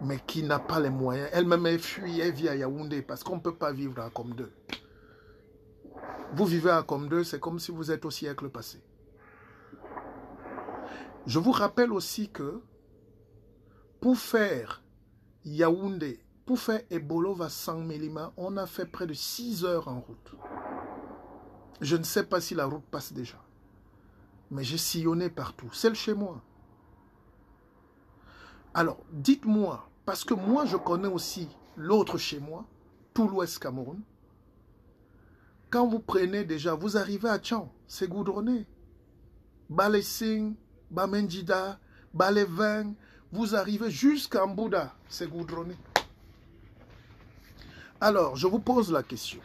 mais qui n'a pas les moyens. Elle-même est fui, elle vit à Yaoundé parce qu'on ne peut pas vivre à Akomdeu. Vous vivez à Comdeu, c'est comme si vous êtes au siècle passé. Je vous rappelle aussi que pour faire Yaoundé, pour faire Ebolova Sang Mélima, on a fait près de 6 heures en route. Je ne sais pas si la route passe déjà. Mais j'ai sillonné partout, celle chez moi. Alors, dites-moi, parce que moi je connais aussi l'autre chez moi, tout l'Ouest Cameroun. Quand vous prenez déjà, vous arrivez à Tchan, c'est goudronné. Balessing, Bamenjida, Balevin, vous arrivez jusqu'à Mbouda, c'est goudronné. Alors, je vous pose la question.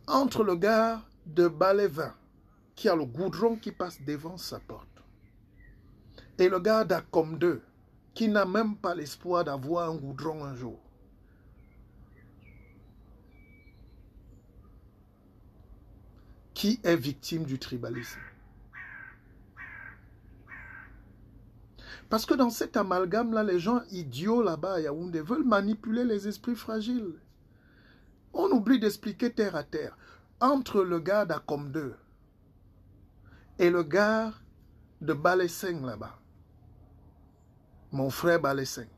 Entre le gars de Balevin, qui a le goudron qui passe devant sa porte, et le gars d'Akomdeu, qui n'a même pas l'espoir d'avoir un goudron un jour, qui est victime du tribalisme? Parce que dans cet amalgame-là, les gens idiots là-bas à Yaoundé veulent manipuler les esprits fragiles. On oublie d'expliquer terre à terre. Entre le gars d'Akomdeu et le gars de Balesseng là-bas, mon frère Balesseng,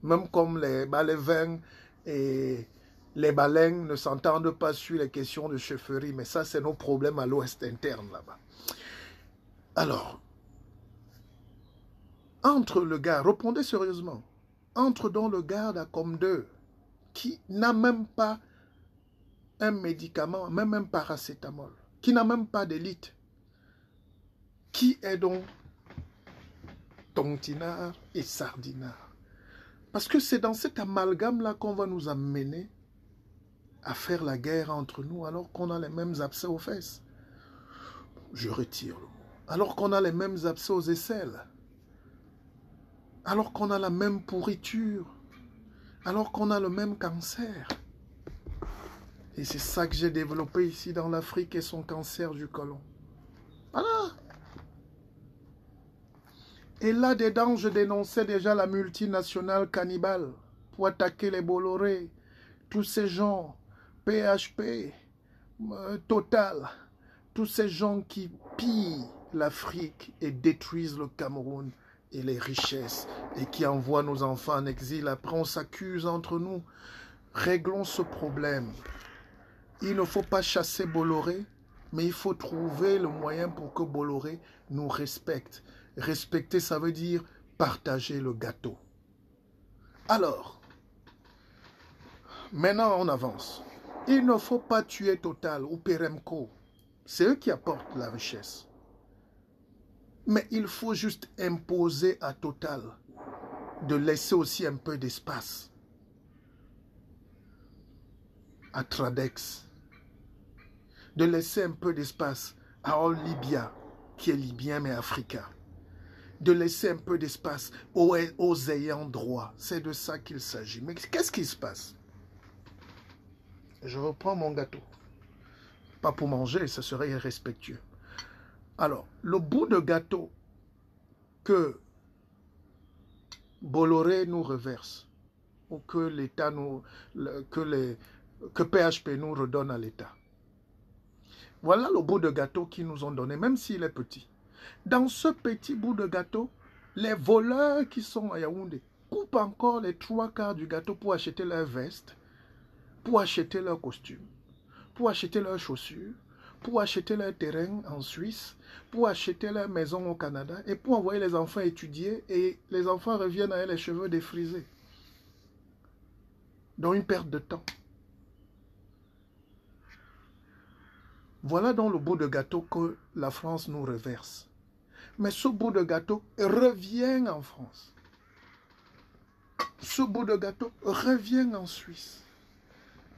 même comme les Balevins et les Baleng ne s'entendent pas sur les questions de chefferie, mais ça, c'est nos problèmes à l'ouest interne là-bas. Alors, entre le gars, répondez sérieusement, entre dans le gars d'Akomdeu, qui n'a même pas un médicament, même un paracétamol, qui n'a même pas d'élite. Qui est donc Tontinard et Sardinard? Parce que c'est dans cet amalgame-là qu'on va nous amener à faire la guerre entre nous alors qu'on a les mêmes abcès aux fesses. Je retire le mot. Alors qu'on a les mêmes abcès aux aisselles. Alors qu'on a la même pourriture. Alors qu'on a le même cancer. Et c'est ça que j'ai développé ici dans l'Afrique et son cancer du côlon. Voilà. Et là-dedans, je dénonçais déjà la multinationale cannibale pour attaquer les Bolloré, tous ces gens, PHP, Total, tous ces gens qui pillent l'Afrique et détruisent le Cameroun et les richesses et qui envoient nos enfants en exil. Après, on s'accuse entre nous. Réglons ce problème. Il ne faut pas chasser Bolloré, mais il faut trouver le moyen pour que Bolloré nous respecte. Respecter, ça veut dire partager le gâteau. Alors, maintenant on avance. Il ne faut pas tuer Total ou Peremco. C'est eux qui apportent la richesse. Mais il faut juste imposer à Total de laisser aussi un peu d'espace à Tradex, de laisser un peu d'espace à All Libya, qui est libyen mais africain, de laisser un peu d'espace aux ayants droit. C'est de ça qu'il s'agit. Mais qu'est-ce qui se passe? Je reprends mon gâteau. Pas pour manger, ce serait irrespectueux. Alors, le bout de gâteau que Bolloré nous reverse, ou que l'État nous, que PHP nous redonne à l'État. Voilà le bout de gâteau qu'ils nous ont donné, même s'il est petit. Dans ce petit bout de gâteau, les voleurs qui sont à Yaoundé coupent encore les 3/4 du gâteau pour acheter leur veste, pour acheter leur costume, pour acheter leurs chaussures, pour acheter leur terrain en Suisse, pour acheter leur maison au Canada et pour envoyer les enfants étudier et les enfants reviennent avec les cheveux défrisés. Donc une perte de temps. Voilà donc le bout de gâteau que la France nous reverse. Mais ce bout de gâteau revient en France. Ce bout de gâteau revient en Suisse.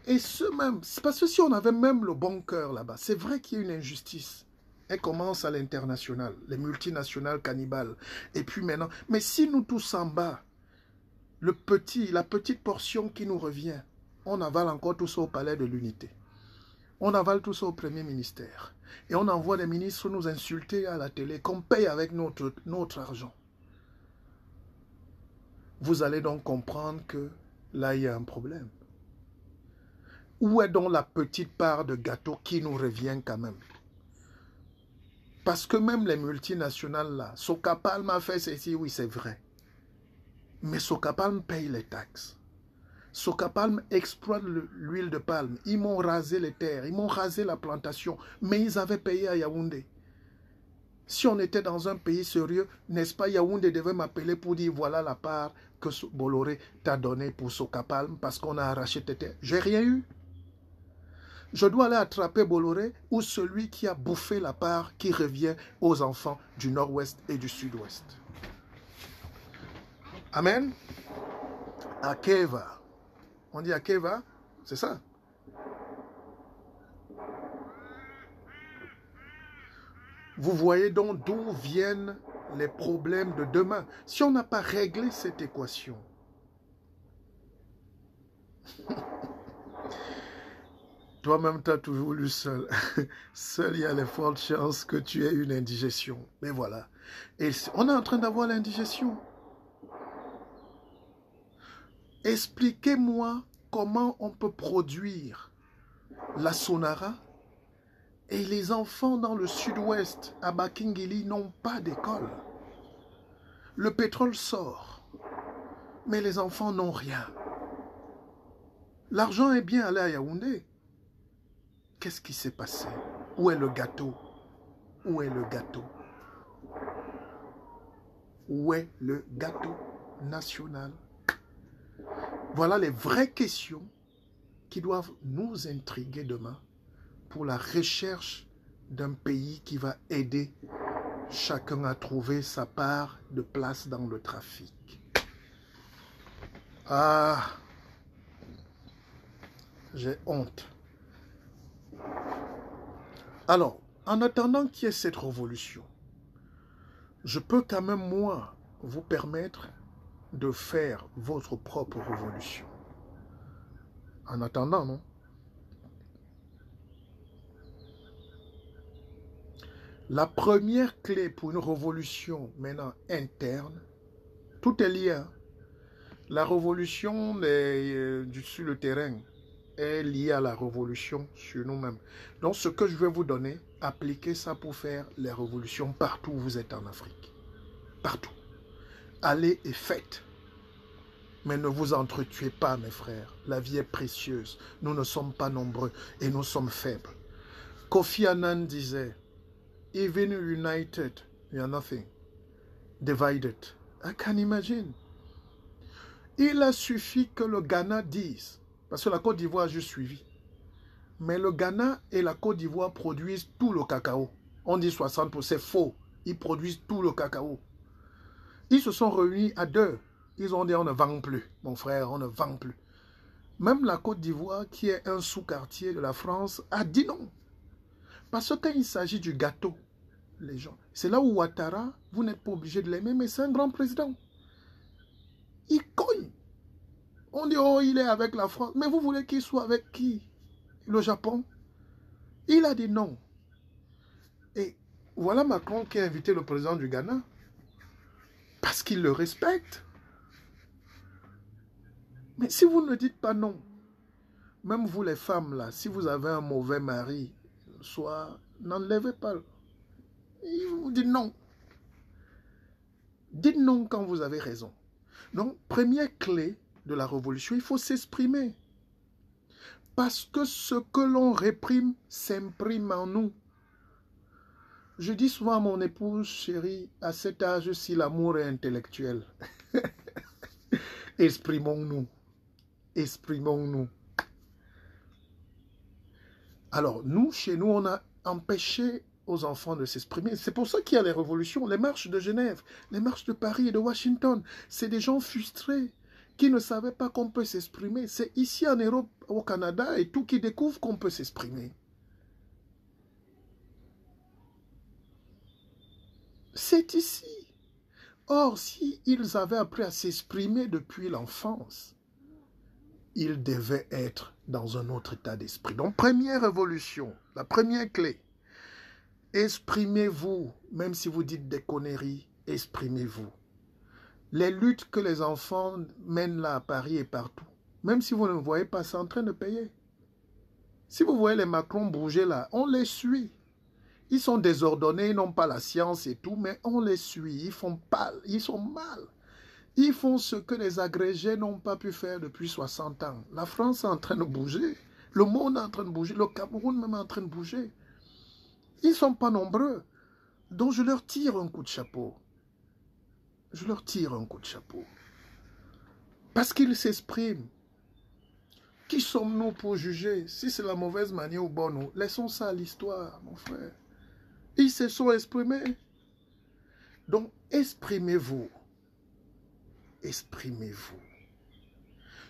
Et ce même, parce que si on avait même le bon cœur là-bas, c'est vrai qu'il y a une injustice. Elle commence à l'international, les multinationales cannibales. Et puis maintenant, mais si nous tous en bas, la petite portion qui nous revient, on avale encore tout ça au palais de l'unité. On avale tout ça au premier ministère. Et on envoie des ministres nous insulter à la télé, qu'on paye avec notre argent. Vous allez donc comprendre que là, il y a un problème. Où est donc la petite part de gâteau qui nous revient quand même? Parce que même les multinationales là, Socapalm a fait ceci, oui c'est vrai. Mais Socapalm paye les taxes. Socapalm exploite l'huile de palme. Ils m'ont rasé les terres, ils m'ont rasé la plantation, mais ils avaient payé à Yaoundé. Si on était dans un pays sérieux, n'est-ce pas, Yaoundé devait m'appeler pour dire voilà la part que Bolloré t'a donnée pour Socapalm parce qu'on a arraché tes terres. J'ai rien eu. Je dois aller attraper Bolloré ou celui qui a bouffé la part qui revient aux enfants du nord-ouest et du sud-ouest. Amen. Akeva. On dit Akeva, c'est ça. Vous voyez donc d'où viennent les problèmes de demain. Si on n'a pas réglé cette équation, toi-même, tu as toujours lu seul. Seul, il y a les fortes chances que tu aies une indigestion. Mais voilà. Et on est en train d'avoir l'indigestion. Expliquez-moi comment on peut produire la Sonara et les enfants dans le sud-ouest, à Bakingili, n'ont pas d'école. Le pétrole sort, mais les enfants n'ont rien. L'argent est bien allé à Yaoundé. Qu'est-ce qui s'est passé? Où est le gâteau? Où est le gâteau? Où est le gâteau national? Voilà les vraies questions qui doivent nous intriguer demain pour la recherche d'un pays qui va aider chacun à trouver sa part de place dans le trafic. Ah, j'ai honte. Alors, en attendant qu'il y ait cette révolution, je peux quand même, moi, vous permettre de faire votre propre révolution. En attendant, non? La première clé pour une révolution maintenant interne, tout est lié. Hein? La révolution sur le terrain est liée à la révolution sur nous-mêmes. Donc ce que je vais vous donner, appliquez ça pour faire les révolutions partout où vous êtes en Afrique. Partout. Allez et faites. Mais ne vous entretuez pas, mes frères. La vie est précieuse. Nous ne sommes pas nombreux et nous sommes faibles. Kofi Annan disait, even united, we are nothing. Divided. I can imagine. Il a suffi que le Ghana dise, parce que la Côte d'Ivoire a juste suivi, mais le Ghana et la Côte d'Ivoire produisent tout le cacao. On dit 60%, c'est faux. Ils produisent tout le cacao. Ils se sont réunis à deux. Ils ont dit on ne vend plus, mon frère, on ne vend plus. Même la Côte d'Ivoire, qui est un sous-quartier de la France, a dit non. Parce que quand il s'agit du gâteau, les gens, c'est là où Ouattara, vous n'êtes pas obligé de l'aimer, mais c'est un grand président. Il cogne. On dit, oh, il est avec la France. Mais vous voulez qu'il soit avec qui? Le Japon? Il a dit non. Et voilà Macron qui a invité le président du Ghana. Parce qu'il le respecte. Mais si vous ne dites pas non, même vous les femmes là, si vous avez un mauvais mari, soit n'enlevez pas. Il vous dit non. Dites non quand vous avez raison. Donc, première clé de la révolution, il faut s'exprimer. Parce que ce que l'on réprime s'imprime en nous. Je dis souvent à mon épouse, chérie, à cet âge-ci, l'amour est intellectuel. Exprimons-nous. Exprimons-nous. Alors, nous, chez nous, on a empêché aux enfants de s'exprimer. C'est pour ça qu'il y a les révolutions, les marches de Genève, les marches de Paris et de Washington. C'est des gens frustrés qui ne savaient pas qu'on peut s'exprimer. C'est ici en Europe, au Canada et tout qui découvrent qu'on peut s'exprimer. C'est ici. Or, si ils avaient appris à s'exprimer depuis l'enfance, ils devaient être dans un autre état d'esprit. Donc, première révolution, la première clé, exprimez-vous, même si vous dites des conneries, exprimez-vous. Les luttes que les enfants mènent là à Paris et partout, même si vous ne voyez pas, c'est en train de payer. Si vous voyez les Macron bouger là, on les suit. Ils sont désordonnés, ils n'ont pas la science et tout, mais on les suit. Ils font pas, ils sont mal. Ils font ce que les agrégés n'ont pas pu faire depuis 60 ans. La France est en train de bouger. Le monde est en train de bouger. Le Cameroun même est en train de bouger. Ils ne sont pas nombreux. Donc je leur tire un coup de chapeau. Je leur tire un coup de chapeau. Parce qu'ils s'expriment. Qui sommes-nous pour juger? Si c'est la mauvaise manière ou bonne, laissons ça à l'histoire, mon frère. Ils se sont exprimés. Donc, exprimez-vous. Exprimez-vous.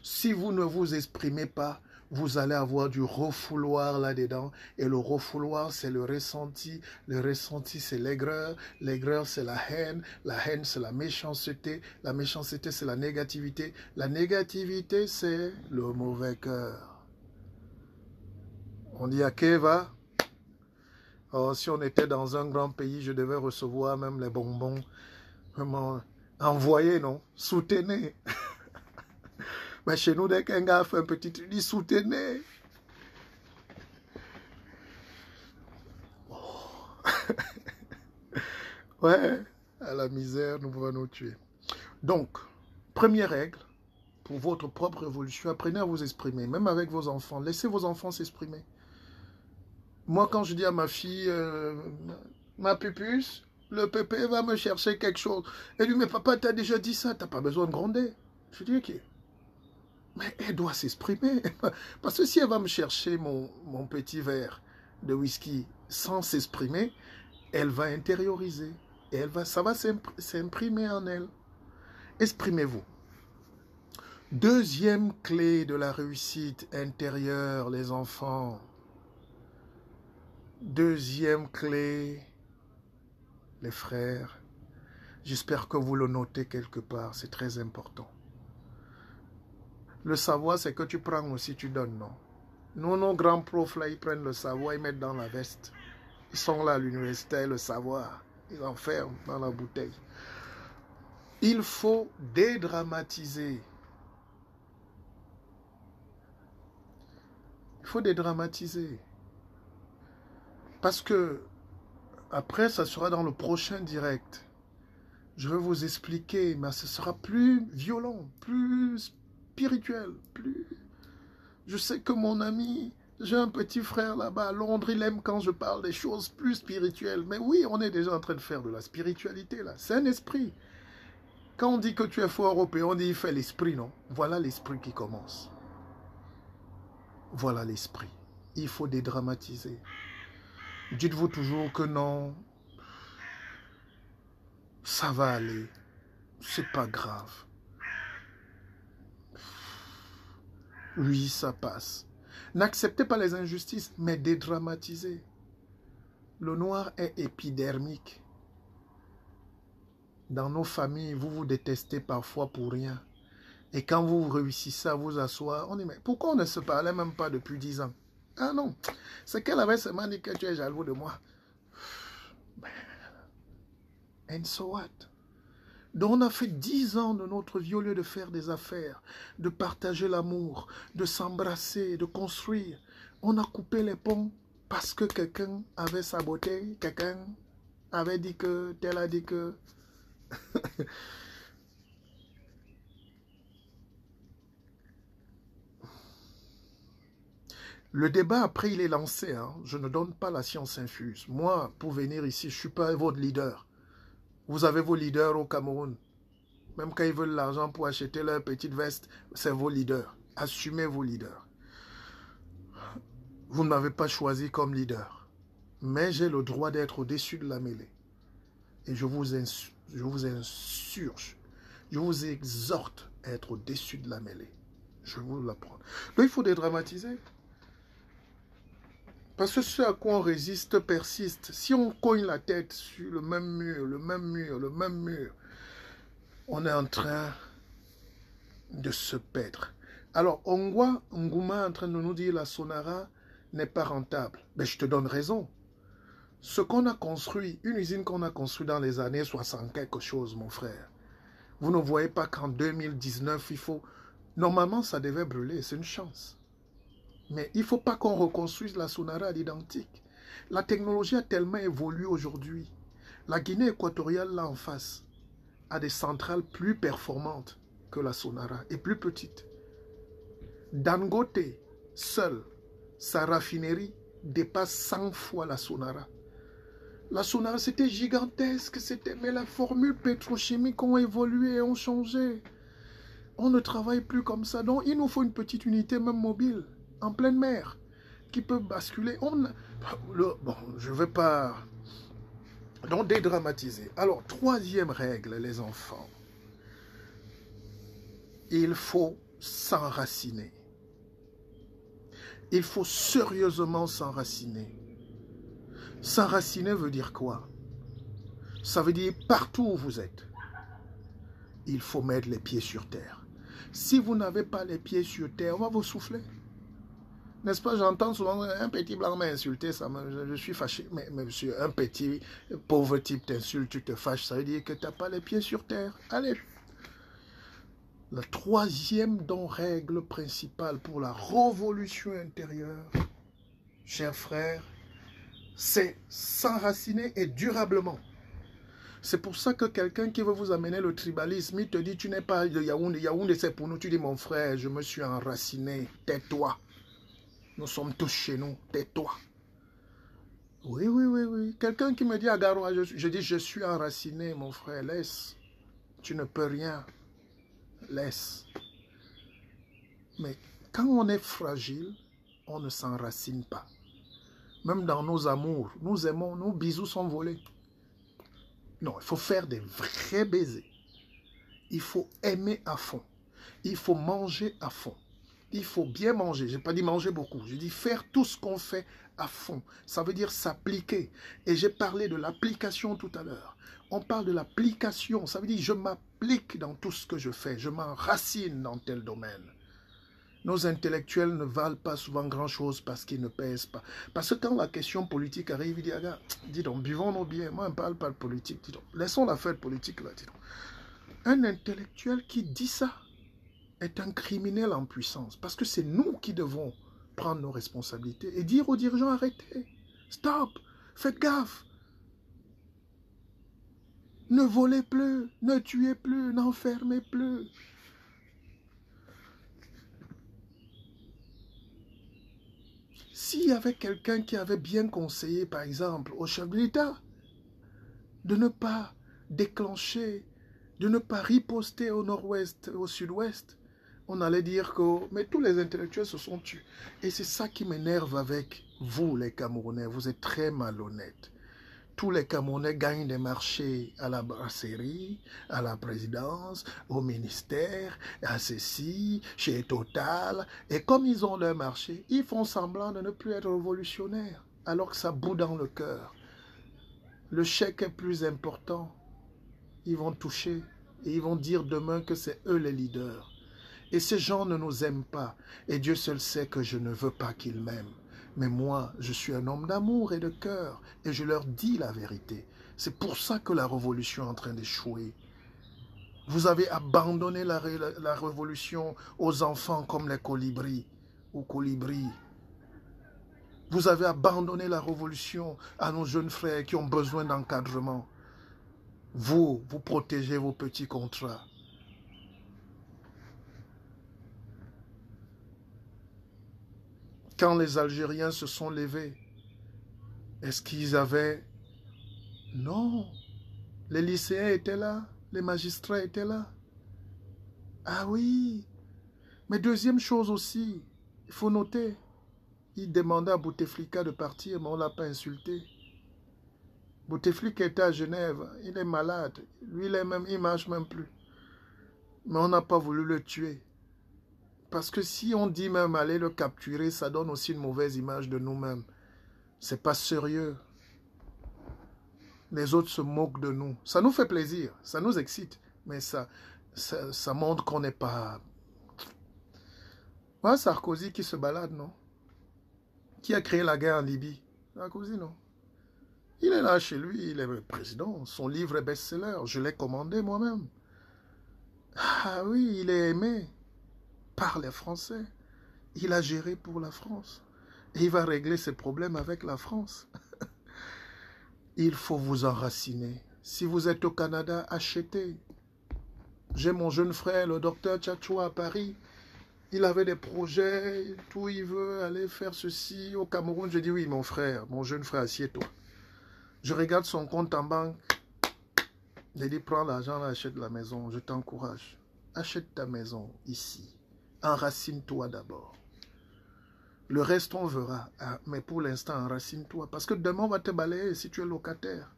Si vous ne vous exprimez pas, vous allez avoir du refouloir là-dedans. Et le refouloir, c'est le ressenti. Le ressenti, c'est l'aigreur. L'aigreur, c'est la haine. La haine, c'est la méchanceté. La méchanceté, c'est la négativité. La négativité, c'est le mauvais cœur. On dit à Keva, oh, si on était dans un grand pays, je devais recevoir même les bonbons. Vraiment, envoyés, non? Soutenez. Mais chez nous, dès qu'un gars fait un petit truc, il dit soutenez. Oh. Ouais, à la misère, nous pouvons nous tuer. Donc, première règle, pour votre propre évolution, apprenez à vous exprimer, même avec vos enfants. Laissez vos enfants s'exprimer. Moi, quand je dis à ma fille, ma pupuce, le pépé va me chercher quelque chose. Elle lui dit, mais papa, t'as déjà dit ça, t'as pas besoin de gronder. Je dis, ok. Mais elle doit s'exprimer. Parce que si elle va me chercher mon petit verre de whisky sans s'exprimer, elle va intérioriser. Et ça va s'imprimer en elle. Exprimez-vous. Deuxième clé de la réussite intérieure, les enfants. Deuxième clé, les frères. J'espère que vous le notez quelque part, c'est très important. Le savoir, c'est que tu prends aussi, tu donnes, non? Nous, nos grands profs, là, ils prennent le savoir, ils mettent dans la veste. Ils sont là à l'université, le savoir, ils enferment dans la bouteille. Il faut dédramatiser. Il faut dédramatiser. Parce que, après, ça sera dans le prochain direct. Je vais vous expliquer, mais ce sera plus violent, plus spirituel, plus... Je sais que mon ami, j'ai un petit frère là-bas à Londres, il aime quand je parle des choses plus spirituelles. Mais oui, on est déjà en train de faire de la spiritualité là. C'est un esprit. Quand on dit que tu es faux européen, on dit il fait l'esprit, non? Voilà l'esprit qui commence. Voilà l'esprit. Il faut dédramatiser. Dites-vous toujours que non, ça va aller. C'est pas grave. Oui, ça passe. N'acceptez pas les injustices, mais dédramatisez. Le noir est épidermique. Dans nos familles, vous vous détestez parfois pour rien. Et quand vous réussissez à vous asseoir, on dit, mais pourquoi on ne se parlait même pas depuis 10 ans? Ah non, c'est qu'elle avait seulement dit que tu es jaloux de moi. And so what? Donc on a fait 10 ans de notre vie au lieu de faire des affaires, de partager l'amour, de s'embrasser, de construire. On a coupé les ponts parce que quelqu'un avait saboté, quelqu'un avait dit que, tel a dit que... Le débat, après, il est lancé. Hein. Je ne donne pas la science infuse. Moi, pour venir ici, je ne suis pas votre leader. Vous avez vos leaders au Cameroun. Même quand ils veulent l'argent pour acheter leur petite veste, c'est vos leaders. Assumez vos leaders. Vous ne m'avez pas choisi comme leader. Mais j'ai le droit d'être au-dessus de la mêlée. Et je vous insurge. Je vous exhorte à être au-dessus de la mêlée. Je vous l'apprends. Donc il faut dédramatiser. Parce que ce à quoi on résiste persiste. Si on cogne la tête sur le même mur, le même mur, le même mur, on est en train de se perdre. Alors, Ongwa, Nguma est en train de nous dire la Sonara n'est pas rentable. Mais je te donne raison. Ce qu'on a construit, une usine qu'on a construite dans les années 60 quelque chose, mon frère. Vous ne voyez pas qu'en 2019, il faut... Normalement, ça devait brûler, c'est une chance. Mais il ne faut pas qu'on reconstruise la Sonara à l'identique. La technologie a tellement évolué aujourd'hui. La Guinée équatoriale, là en face, a des centrales plus performantes que la Sonara et plus petites. Dangote, seul, sa raffinerie dépasse 100 fois la Sonara. La Sonara, c'était gigantesque, mais la formule pétrochimique ont évolué et ont changé. On ne travaille plus comme ça. Donc, il nous faut une petite unité, même mobile, en pleine mer, qui peut basculer. Bon, je ne vais pas... Donc, dédramatiser. Alors, troisième règle, les enfants. Il faut s'enraciner. Il faut sérieusement s'enraciner. S'enraciner veut dire quoi? Ça veut dire partout où vous êtes, il faut mettre les pieds sur terre. Si vous n'avez pas les pieds sur terre, on va vous souffler. N'est-ce pas? J'entends souvent un petit blanc m'a insulté, je suis fâché. Mais monsieur, un petit pauvre type t'insulte, tu te fâches, ça veut dire que tu n'as pas les pieds sur terre. Allez. La troisième règle principale pour la révolution intérieure, chers frères, c'est s'enraciner et durablement. C'est pour ça que quelqu'un qui veut vous amener le tribalisme, il te dit, tu n'es pas de Yaoundé, Yaoundé c'est pour nous. Tu dis, mon frère, je me suis enraciné, tais-toi. Nous sommes tous chez nous, tais-toi. Oui, oui, oui, oui. Quelqu'un qui me dit à Garoua, je dis, je suis enraciné, mon frère, laisse. Tu ne peux rien, laisse. Mais quand on est fragile, on ne s'enracine pas. Même dans nos amours, nous aimons, nos bisous sont volés. Non, il faut faire des vrais baisers. Il faut aimer à fond. Il faut manger à fond. Il faut bien manger. Je n'ai pas dit manger beaucoup. Je dis faire tout ce qu'on fait à fond. Ça veut dire s'appliquer. Et j'ai parlé de l'application tout à l'heure. On parle de l'application. Ça veut dire je m'applique dans tout ce que je fais. Je m'enracine dans tel domaine. Nos intellectuels ne valent pas souvent grand-chose parce qu'ils ne pèsent pas. Parce que quand la question politique arrive, il dit, ah, dis donc, buvons nos biens. Moi, on ne parle pas de politique. Dis donc. Laissons la fête politique là. Dis donc. Un intellectuel qui dit ça est un criminel en puissance. Parce que c'est nous qui devons prendre nos responsabilités et dire aux dirigeants, arrêtez, stop, faites gaffe. Ne volez plus, ne tuez plus, n'enfermez plus. S'il y avait quelqu'un qui avait bien conseillé, par exemple, au chef de l'État, de ne pas déclencher, de ne pas riposter au nord-ouest, au sud-ouest, on allait dire que mais tous les intellectuels se sont tués. Et c'est ça qui m'énerve avec vous, les Camerounais. Vous êtes très malhonnêtes. Tous les Camerounais gagnent des marchés à la brasserie, à la présidence, au ministère, à ceci, chez Total. Et comme ils ont leur marché, ils font semblant de ne plus être révolutionnaires, alors que ça bout dans le cœur. Le chèque est plus important. Ils vont toucher et ils vont dire demain que c'est eux les leaders. Et ces gens ne nous aiment pas. Et Dieu seul sait que je ne veux pas qu'ils m'aiment. Mais moi, je suis un homme d'amour et de cœur. Et je leur dis la vérité. C'est pour ça que la révolution est en train d'échouer. Vous avez abandonné la révolution aux enfants comme les colibris ou colibris. Vous avez abandonné la révolution à nos jeunes frères qui ont besoin d'encadrement. Vous protégez vos petits contrats. Quand les Algériens se sont levés, est-ce qu'ils avaient... Non. Les lycéens étaient là, les magistrats étaient là. Ah oui. Mais deuxième chose aussi, il faut noter, il demandait à Bouteflika de partir, mais on ne l'a pas insulté. Bouteflika était à Genève, il est malade. Lui, il ne marche même plus. Mais on n'a pas voulu le tuer. Parce que si on dit même aller le capturer, ça donne aussi une mauvaise image de nous-mêmes. C'est pas sérieux. Les autres se moquent de nous. Ça nous fait plaisir, ça nous excite. Mais ça montre qu'on n'est pas... Ouais, Sarkozy qui se balade, non? Qui a créé la guerre en Libye? Sarkozy, non? Il est là chez lui, il est le président. Son livre est best-seller. Je l'ai commandé moi-même. Ah oui, il est aimé par les Français. Il a géré pour la France. Et il va régler ses problèmes avec la France. Il faut vous enraciner. Si vous êtes au Canada, achetez. J'ai mon jeune frère, le docteur Tchatchoua à Paris. Il avait des projets, tout, il veut aller faire ceci au Cameroun. Je dis oui, mon frère, mon jeune frère, assieds-toi. Je regarde son compte en banque. Je dis, prends l'argent, achète la maison. Je t'encourage. Achète ta maison ici. Enracine-toi d'abord. Le reste, on verra. Ah, mais pour l'instant, enracine-toi. Parce que demain, on va te balayer si tu es locataire.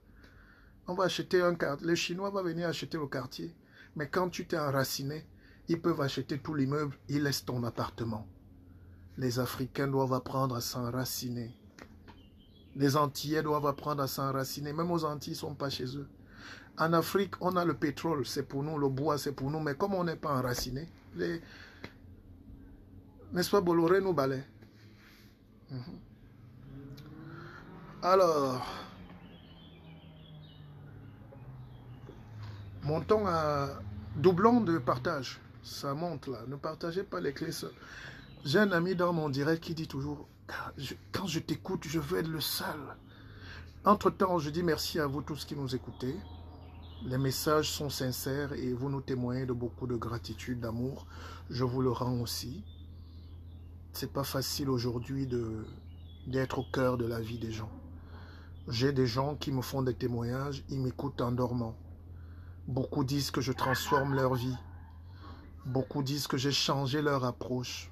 On va acheter un quartier. Le Chinois va venir acheter le quartier. Mais quand tu t'es enraciné, ils peuvent acheter tout l'immeuble. Ils laissent ton appartement. Les Africains doivent apprendre à s'enraciner. Les Antillais doivent apprendre à s'enraciner. Même aux Antilles, ils ne sont pas chez eux. En Afrique, on a le pétrole, c'est pour nous. Le bois, c'est pour nous. Mais comme on n'est pas enraciné, n'est-ce pas, Bolloré nous balaie. Alors, montons à doublon de partage. Ça monte là. Ne partagez pas les clés seuls. J'ai un ami dans mon direct qui dit toujours, quand je t'écoute, je veux être le seul. Entre-temps, je dis merci à vous tous qui nous écoutez. Les messages sont sincères et vous nous témoignez de beaucoup de gratitude, d'amour. Je vous le rends aussi. C'est pas facile aujourd'hui d'être au cœur de la vie des gens. J'ai des gens qui me font des témoignages, ils m'écoutent en dormant. Beaucoup disent que je transforme leur vie. Beaucoup disent que j'ai changé leur approche.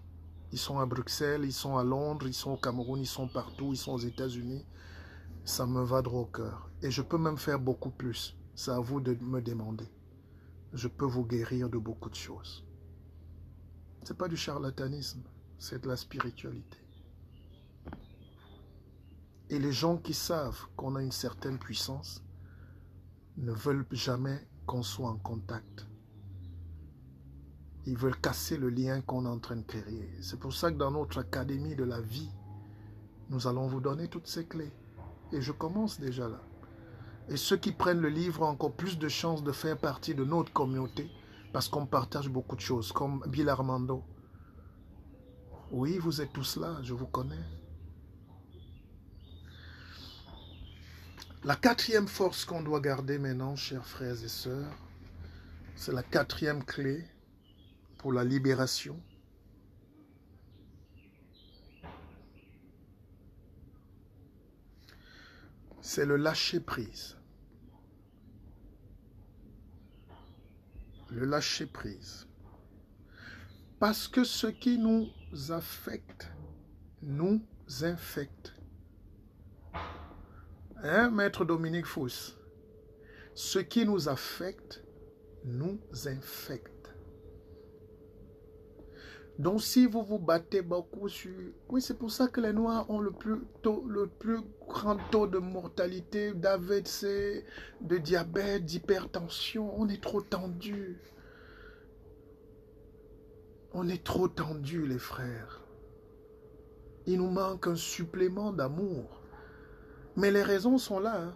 Ils sont à Bruxelles, ils sont à Londres, ils sont au Cameroun, ils sont partout, ils sont aux États-Unis. Ça me va droit au cœur. Et je peux même faire beaucoup plus. C'est à vous de me demander. Je peux vous guérir de beaucoup de choses. Ce n'est pas du charlatanisme, c'est de la spiritualité. Et les gens qui savent qu'on a une certaine puissance ne veulent jamais qu'on soit en contact. Ils veulent casser le lien qu'on est en train de créer. C'est pour ça que dans notre académie de la vie, nous allons vous donner toutes ces clés. Et je commence déjà là. Et ceux qui prennent le livre ont encore plus de chances de faire partie de notre communauté parce qu'on partage beaucoup de choses, comme Bill Armando. Oui, vous êtes tous là, je vous connais. La quatrième force qu'on doit garder maintenant, chers frères et sœurs, c'est la quatrième clé pour la libération. C'est le lâcher-prise. Le lâcher-prise. Parce que ce qui nous affecte, nous infecte. Hein, Maître Dominique Fous? Ce qui nous affecte, nous infecte. Donc si vous vous battez beaucoup sur... Oui, c'est pour ça que les Noirs ont le plus grand taux de mortalité, d'AVC, de diabète, d'hypertension. On est trop tendu. On est trop tendu, les frères. Il nous manque un supplément d'amour. Mais les raisons sont là. Hein.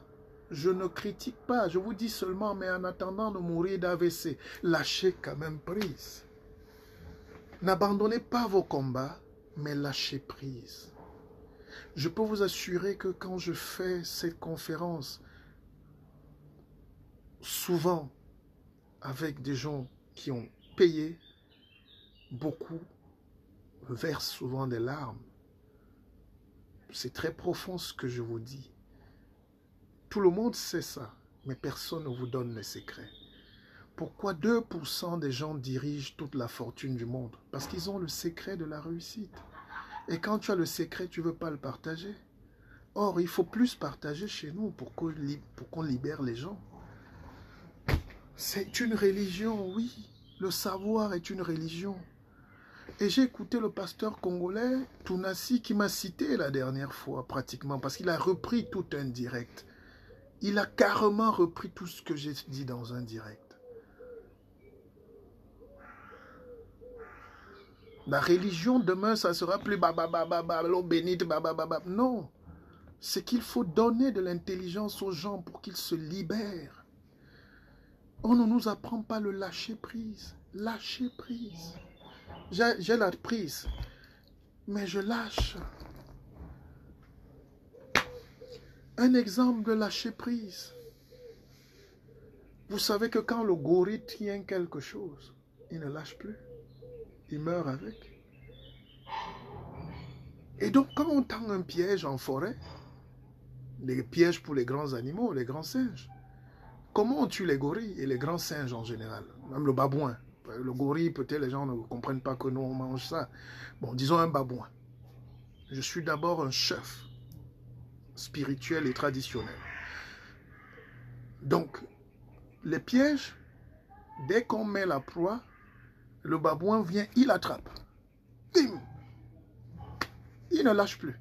Je ne critique pas. Je vous dis seulement, mais en attendant de mourir d'AVC, lâchez quand même prise. N'abandonnez pas vos combats, mais lâchez prise. Je peux vous assurer que quand je fais cette conférence, souvent avec des gens qui ont payé, beaucoup versent souvent des larmes. C'est très profond ce que je vous dis. Tout le monde sait ça, mais personne ne vous donne les secrets. Pourquoi 2% des gens dirigent toute la fortune du monde? Parce qu'ils ont le secret de la réussite. Et quand tu as le secret, tu ne veux pas le partager. Or, il faut plus partager chez nous pour qu'on libère les gens. C'est une religion, oui. Le savoir est une religion. Et j'ai écouté le pasteur congolais, Tounassi, qui m'a cité la dernière fois, pratiquement, parce qu'il a repris tout un direct. Il a carrément repris tout ce que j'ai dit dans un direct. La religion demain, ça sera plus l'eau bénite, non. C'est qu'il faut donner de l'intelligence aux gens pour qu'ils se libèrent. On ne nous apprend pas le lâcher prise. Lâcher prise. J'ai la prise, mais je lâche. Un exemple de lâcher prise. Vous savez que quand le gorille tient quelque chose, il ne lâche plus. Il meurt avec. Et donc, quand on tend un piège en forêt, les pièges pour les grands animaux, les grands singes, comment on tue les gorilles et les grands singes en général? Même le babouin. Le gorille, peut-être les gens ne comprennent pas que nous, on mange ça. Bon, disons un babouin. Je suis d'abord un chef spirituel et traditionnel. Donc, les pièges, dès qu'on met la proie, le babouin vient, il attrape. Bim! Il ne lâche plus.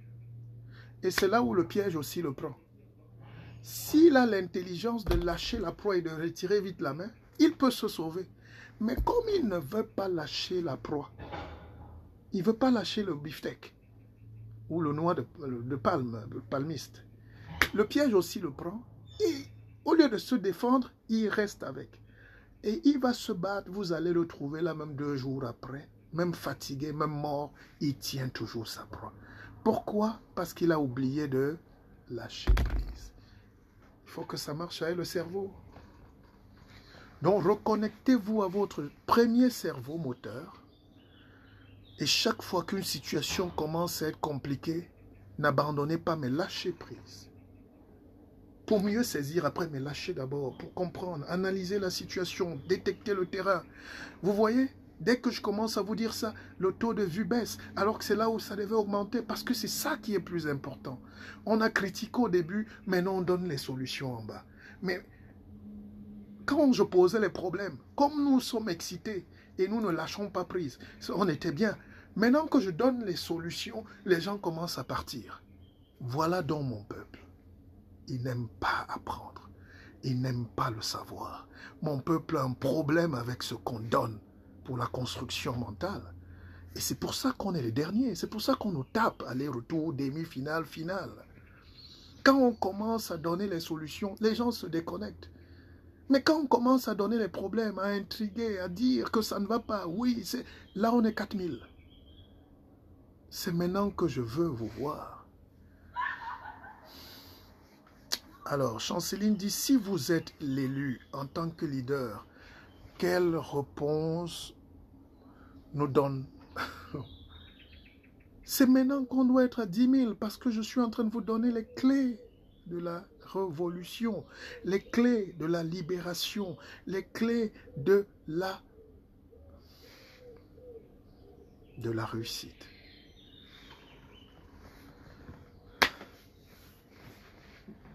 Et c'est là où le piège aussi le prend. S'il a l'intelligence de lâcher la proie et de retirer vite la main, il peut se sauver. Mais comme il ne veut pas lâcher la proie, il ne veut pas lâcher le beefsteak ou le noix de palme, le palmiste. Le piège aussi le prend et au lieu de se défendre, il reste avec. Et il va se battre, vous allez le trouver là même 2 jours après, même fatigué, même mort, il tient toujours sa proie. Pourquoi? Parce qu'il a oublié de lâcher prise. Il faut que ça marche avec le cerveau. Donc reconnectez-vous à votre premier cerveau moteur. Et chaque fois qu'une situation commence à être compliquée, n'abandonnez pas, mais lâchez prise. Pour mieux saisir après, mais lâchez d'abord, pour comprendre, analyser la situation, détecter le terrain. Vous voyez, Dès que je commence à vous dire ça, le taux de vue baisse, alors que c'est là où ça devait augmenter, parce que c'est ça qui est plus important. On a critiqué au début, maintenant on donne les solutions en bas. Mais quand je posais les problèmes, comme nous sommes excités et nous ne lâchons pas prise, on était bien. Maintenant que je donne les solutions, les gens commencent à partir. Voilà donc mon peuple. Il n'aime pas apprendre. Il n'aime pas le savoir. Mon peuple a un problème avec ce qu'on donne pour la construction mentale. Et c'est pour ça qu'on est les derniers. C'est pour ça qu'on nous tape aller-retour, demi-finale, finale. Quand on commence à donner les solutions, les gens se déconnectent. Mais quand on commence à donner les problèmes, à intriguer, à dire que ça ne va pas, oui, là on est 4000. C'est maintenant que je veux vous voir. Alors, Chanceline dit, si vous êtes l'élu en tant que leader, quelle réponse nous donne? C'est maintenant qu'on doit être à 10 000 parce que je suis en train de vous donner les clés de la révolution, les clés de la libération, les clés de la réussite.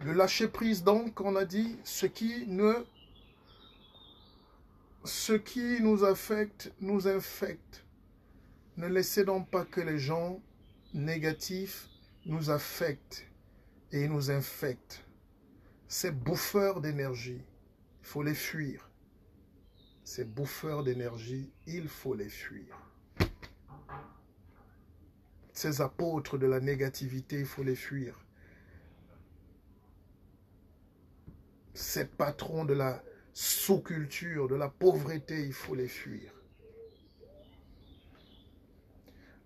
Le lâcher prise, donc, on a dit, ce qui nous affecte, nous infecte. Ne laissez donc pas que les gens négatifs nous affectent et nous infectent. Ces bouffeurs d'énergie, il faut les fuir. Ces bouffeurs d'énergie, il faut les fuir. Ces apôtres de la négativité, il faut les fuir. Ces patrons de la sous-culture, de la pauvreté, il faut les fuir.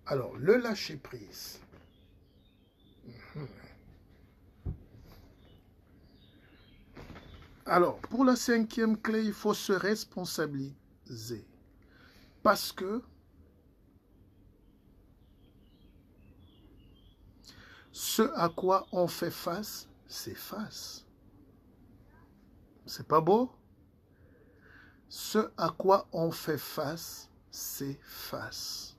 Alors, le lâcher-prise. Alors, pour la 5e clé, il faut se responsabiliser. Parce que ce à quoi on fait face, c'est face. C'est pas beau? Ce à quoi on fait face, c'est face.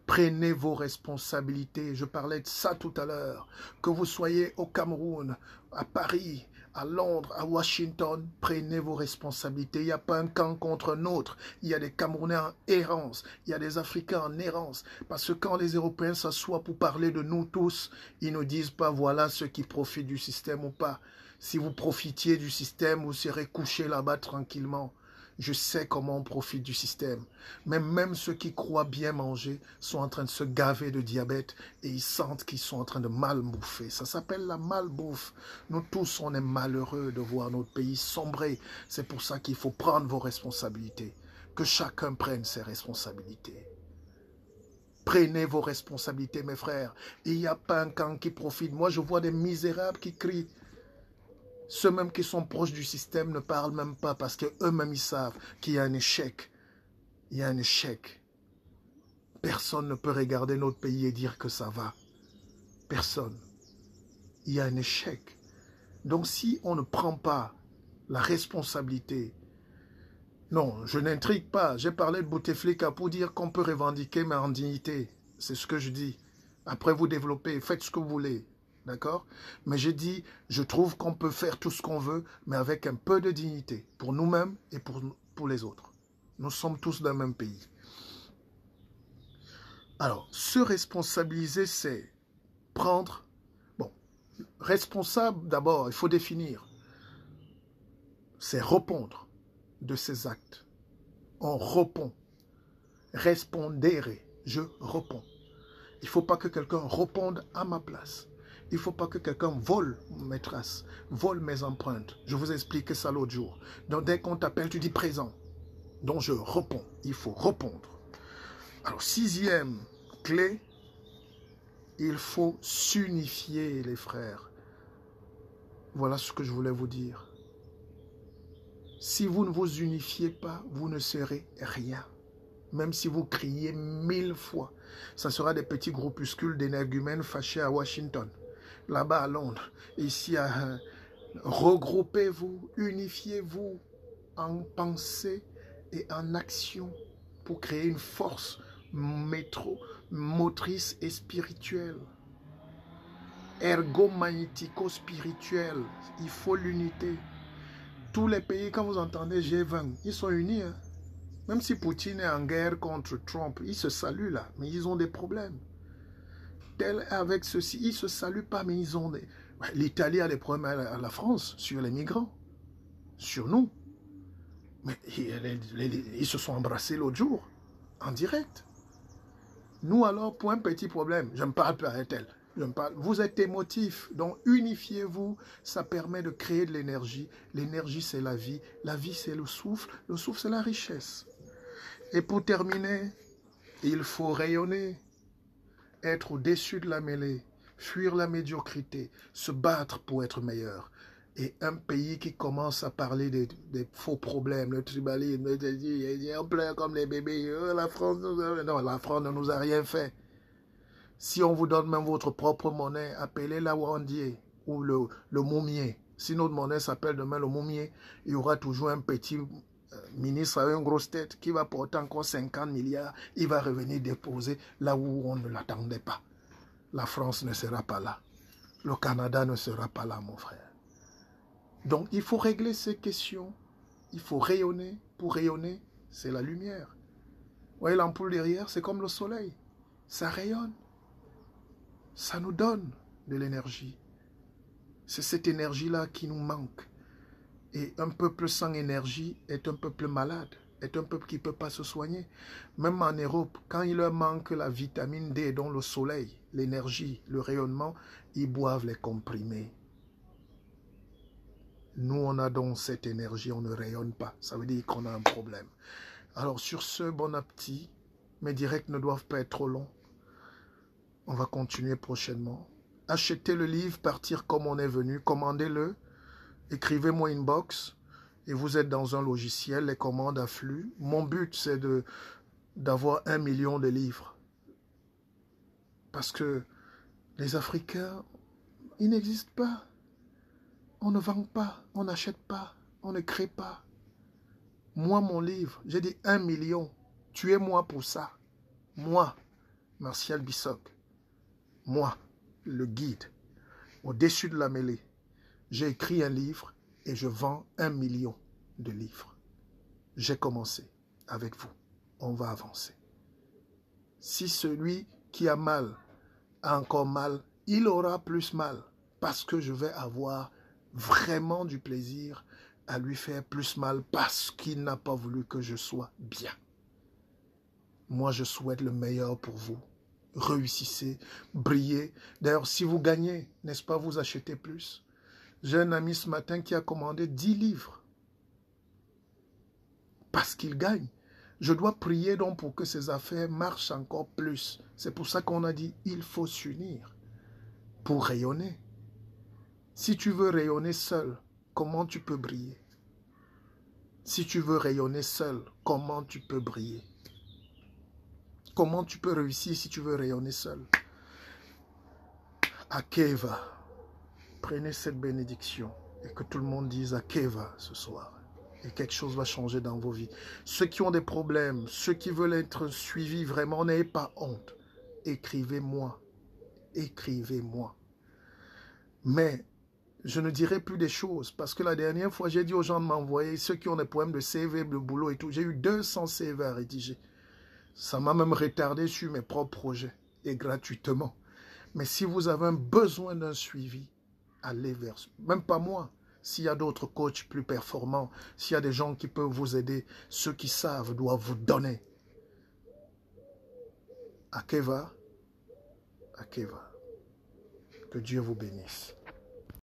Prenez vos responsabilités. Je parlais de ça tout à l'heure. Que vous soyez au Cameroun, à Paris, à Londres, à Washington, prenez vos responsabilités. Il n'y a pas un camp contre un autre. Il y a des Camerounais en errance. Il y a des Africains en errance. Parce que quand les Européens s'assoient pour parler de nous tous, ils ne disent pas voilà ceux qui profitent du système ou pas. Si vous profitiez du système, vous serez couchés là-bas tranquillement. Je sais comment on profite du système. Mais même ceux qui croient bien manger sont en train de se gaver de diabète et ils sentent qu'ils sont en train de mal bouffer. Ça s'appelle la malbouffe. Nous tous, on est malheureux de voir notre pays sombrer. C'est pour ça qu'il faut prendre vos responsabilités. Que chacun prenne ses responsabilités. Prenez vos responsabilités, mes frères. Il n'y a pas un camp qui profite. Moi, je vois des misérables qui crient. Ceux même qui sont proches du système ne parlent même pas parce qu'eux-mêmes ils savent qu'il y a un échec. Il y a un échec. Personne ne peut regarder notre pays et dire que ça va. Personne. Il y a un échec. Donc si on ne prend pas la responsabilité, non, je n'intrigue pas. J'ai parlé de Bouteflika pour dire qu'on peut revendiquer mais en dignité. C'est ce que je dis. Après vous développez, faites ce que vous voulez. D'accord? Mais j'ai dit, je trouve qu'on peut faire tout ce qu'on veut, mais avec un peu de dignité, pour nous-mêmes et pour les autres. Nous sommes tous d'un même pays. Alors, se responsabiliser, c'est prendre... Bon, responsable, d'abord, il faut définir. C'est répondre de ses actes. On répond. Respondere, je réponds. Il ne faut pas que quelqu'un réponde à ma place. Il ne faut pas que quelqu'un vole mes traces, vole mes empreintes. Je vous ai expliqué ça l'autre jour. Donc dès qu'on t'appelle, tu dis présent. Donc je réponds. Il faut répondre. Alors 6e clé, il faut s'unifier les frères. Voilà ce que je voulais vous dire. Si vous ne vous unifiez pas, vous ne serez rien. Même si vous criez 1000 fois. Ça sera des petits groupuscules d'énergumènes fâchés à Washington. Là-bas à Londres, ici regroupez-vous, unifiez-vous en pensée, et en action pour créer une force motrice et spirituelle. Ergomagnético-spirituelle. Il faut l'unité. Tous les pays, quand vous entendez G20, ils sont unis. Hein? Même si Poutine est en guerre contre Trump, ils se saluent là, mais ils ont des problèmes. Avec ceci, ils ne se saluent pas, mais ils ont des... L'Italie a des problèmes à la France sur les migrants, sur nous. Mais ils se sont embrassés l'autre jour, en direct. Nous alors, pour un petit problème, je me parle plus à elle. Vous êtes émotifs, donc unifiez-vous, ça permet de créer de l'énergie. L'énergie, c'est la vie c'est le souffle c'est la richesse. Et pour terminer, il faut rayonner, être au-dessus de la mêlée, fuir la médiocrité, se battre pour être meilleur. Et un pays qui commence à parler des faux problèmes, le tribalisme, on pleure comme les bébés, la France ne nous a rien fait. Si on vous donne même votre propre monnaie, appelez-la Wandier ou le Moumier. Si notre monnaie s'appelle demain le Moumier, il y aura toujours un petit ministre avec une grosse tête qui va porter encore 50 milliards. Il va revenir déposer là où on ne l'attendait pas. La France ne sera pas là. Le Canada ne sera pas là, mon frère. Donc, il faut régler ces questions. Il faut rayonner. Pour rayonner, c'est la lumière. Vous voyez l'ampoule derrière, c'est comme le soleil. Ça rayonne. Ça nous donne de l'énergie. C'est cette énergie-là qui nous manque. Et un peuple sans énergie est un peuple malade, est un peuple qui ne peut pas se soigner. Même en Europe, quand il leur manque la vitamine D, dont le soleil, l'énergie, le rayonnement, ils boivent les comprimés. Nous, on a donc cette énergie, on ne rayonne pas. Ça veut dire qu'on a un problème. Alors, sur ce, bon appétit. Mes directs ne doivent pas être trop longs. On va continuer prochainement. Achetez le livre, Partir comme on est venu. Commandez-le. Écrivez-moi inbox. Et vous êtes dans un logiciel, les commandes affluent. Mon but, c'est d'avoir 1 million de livres. Parce que les Africains, ils n'existent pas. On ne vend pas, on n'achète pas, on ne crée pas. Moi, mon livre, j'ai dit 1 million. Tuez-moi pour ça. Moi, Martial Bissoc. Moi, le guide, au-dessus de la mêlée, j'ai écrit un livre et je vends 1 million de livres. J'ai commencé avec vous. On va avancer. Si celui qui a mal a encore mal, il aura plus mal parce que je vais avoir vraiment du plaisir à lui faire plus mal parce qu'il n'a pas voulu que je sois bien. Moi, je souhaite le meilleur pour vous. Réussissez, brillez. D'ailleurs, si vous gagnez, n'est-ce pas, vous achetez plus. J'ai un ami ce matin qui a commandé 10 livres. Parce qu'il gagne. Je dois prier donc pour que ces affaires marchent encore plus. C'est pour ça qu'on a dit, il faut s'unir pour rayonner. Si tu veux rayonner seul, comment tu peux briller? Si tu veux rayonner seul, comment tu peux briller? Comment tu peux réussir si tu veux rayonner seul? Akeva, prenez cette bénédiction et que tout le monde dise Akeva ce soir. Et quelque chose va changer dans vos vies. Ceux qui ont des problèmes, ceux qui veulent être suivis vraiment, n'ayez pas honte. Écrivez-moi. Écrivez-moi. Mais je ne dirai plus des choses parce que la dernière fois, j'ai dit aux gens de m'envoyer, ceux qui ont des problèmes de CV, de boulot et tout, j'ai eu 200 CV à rédiger. Ça m'a même retardé sur mes propres projets et gratuitement. Mais si vous avez un besoin d'un suivi, allez vers... Même pas moi. S'il y a d'autres coachs plus performants, s'il y a des gens qui peuvent vous aider, ceux qui savent doivent vous donner. Akeva, Akeva. Que Dieu vous bénisse.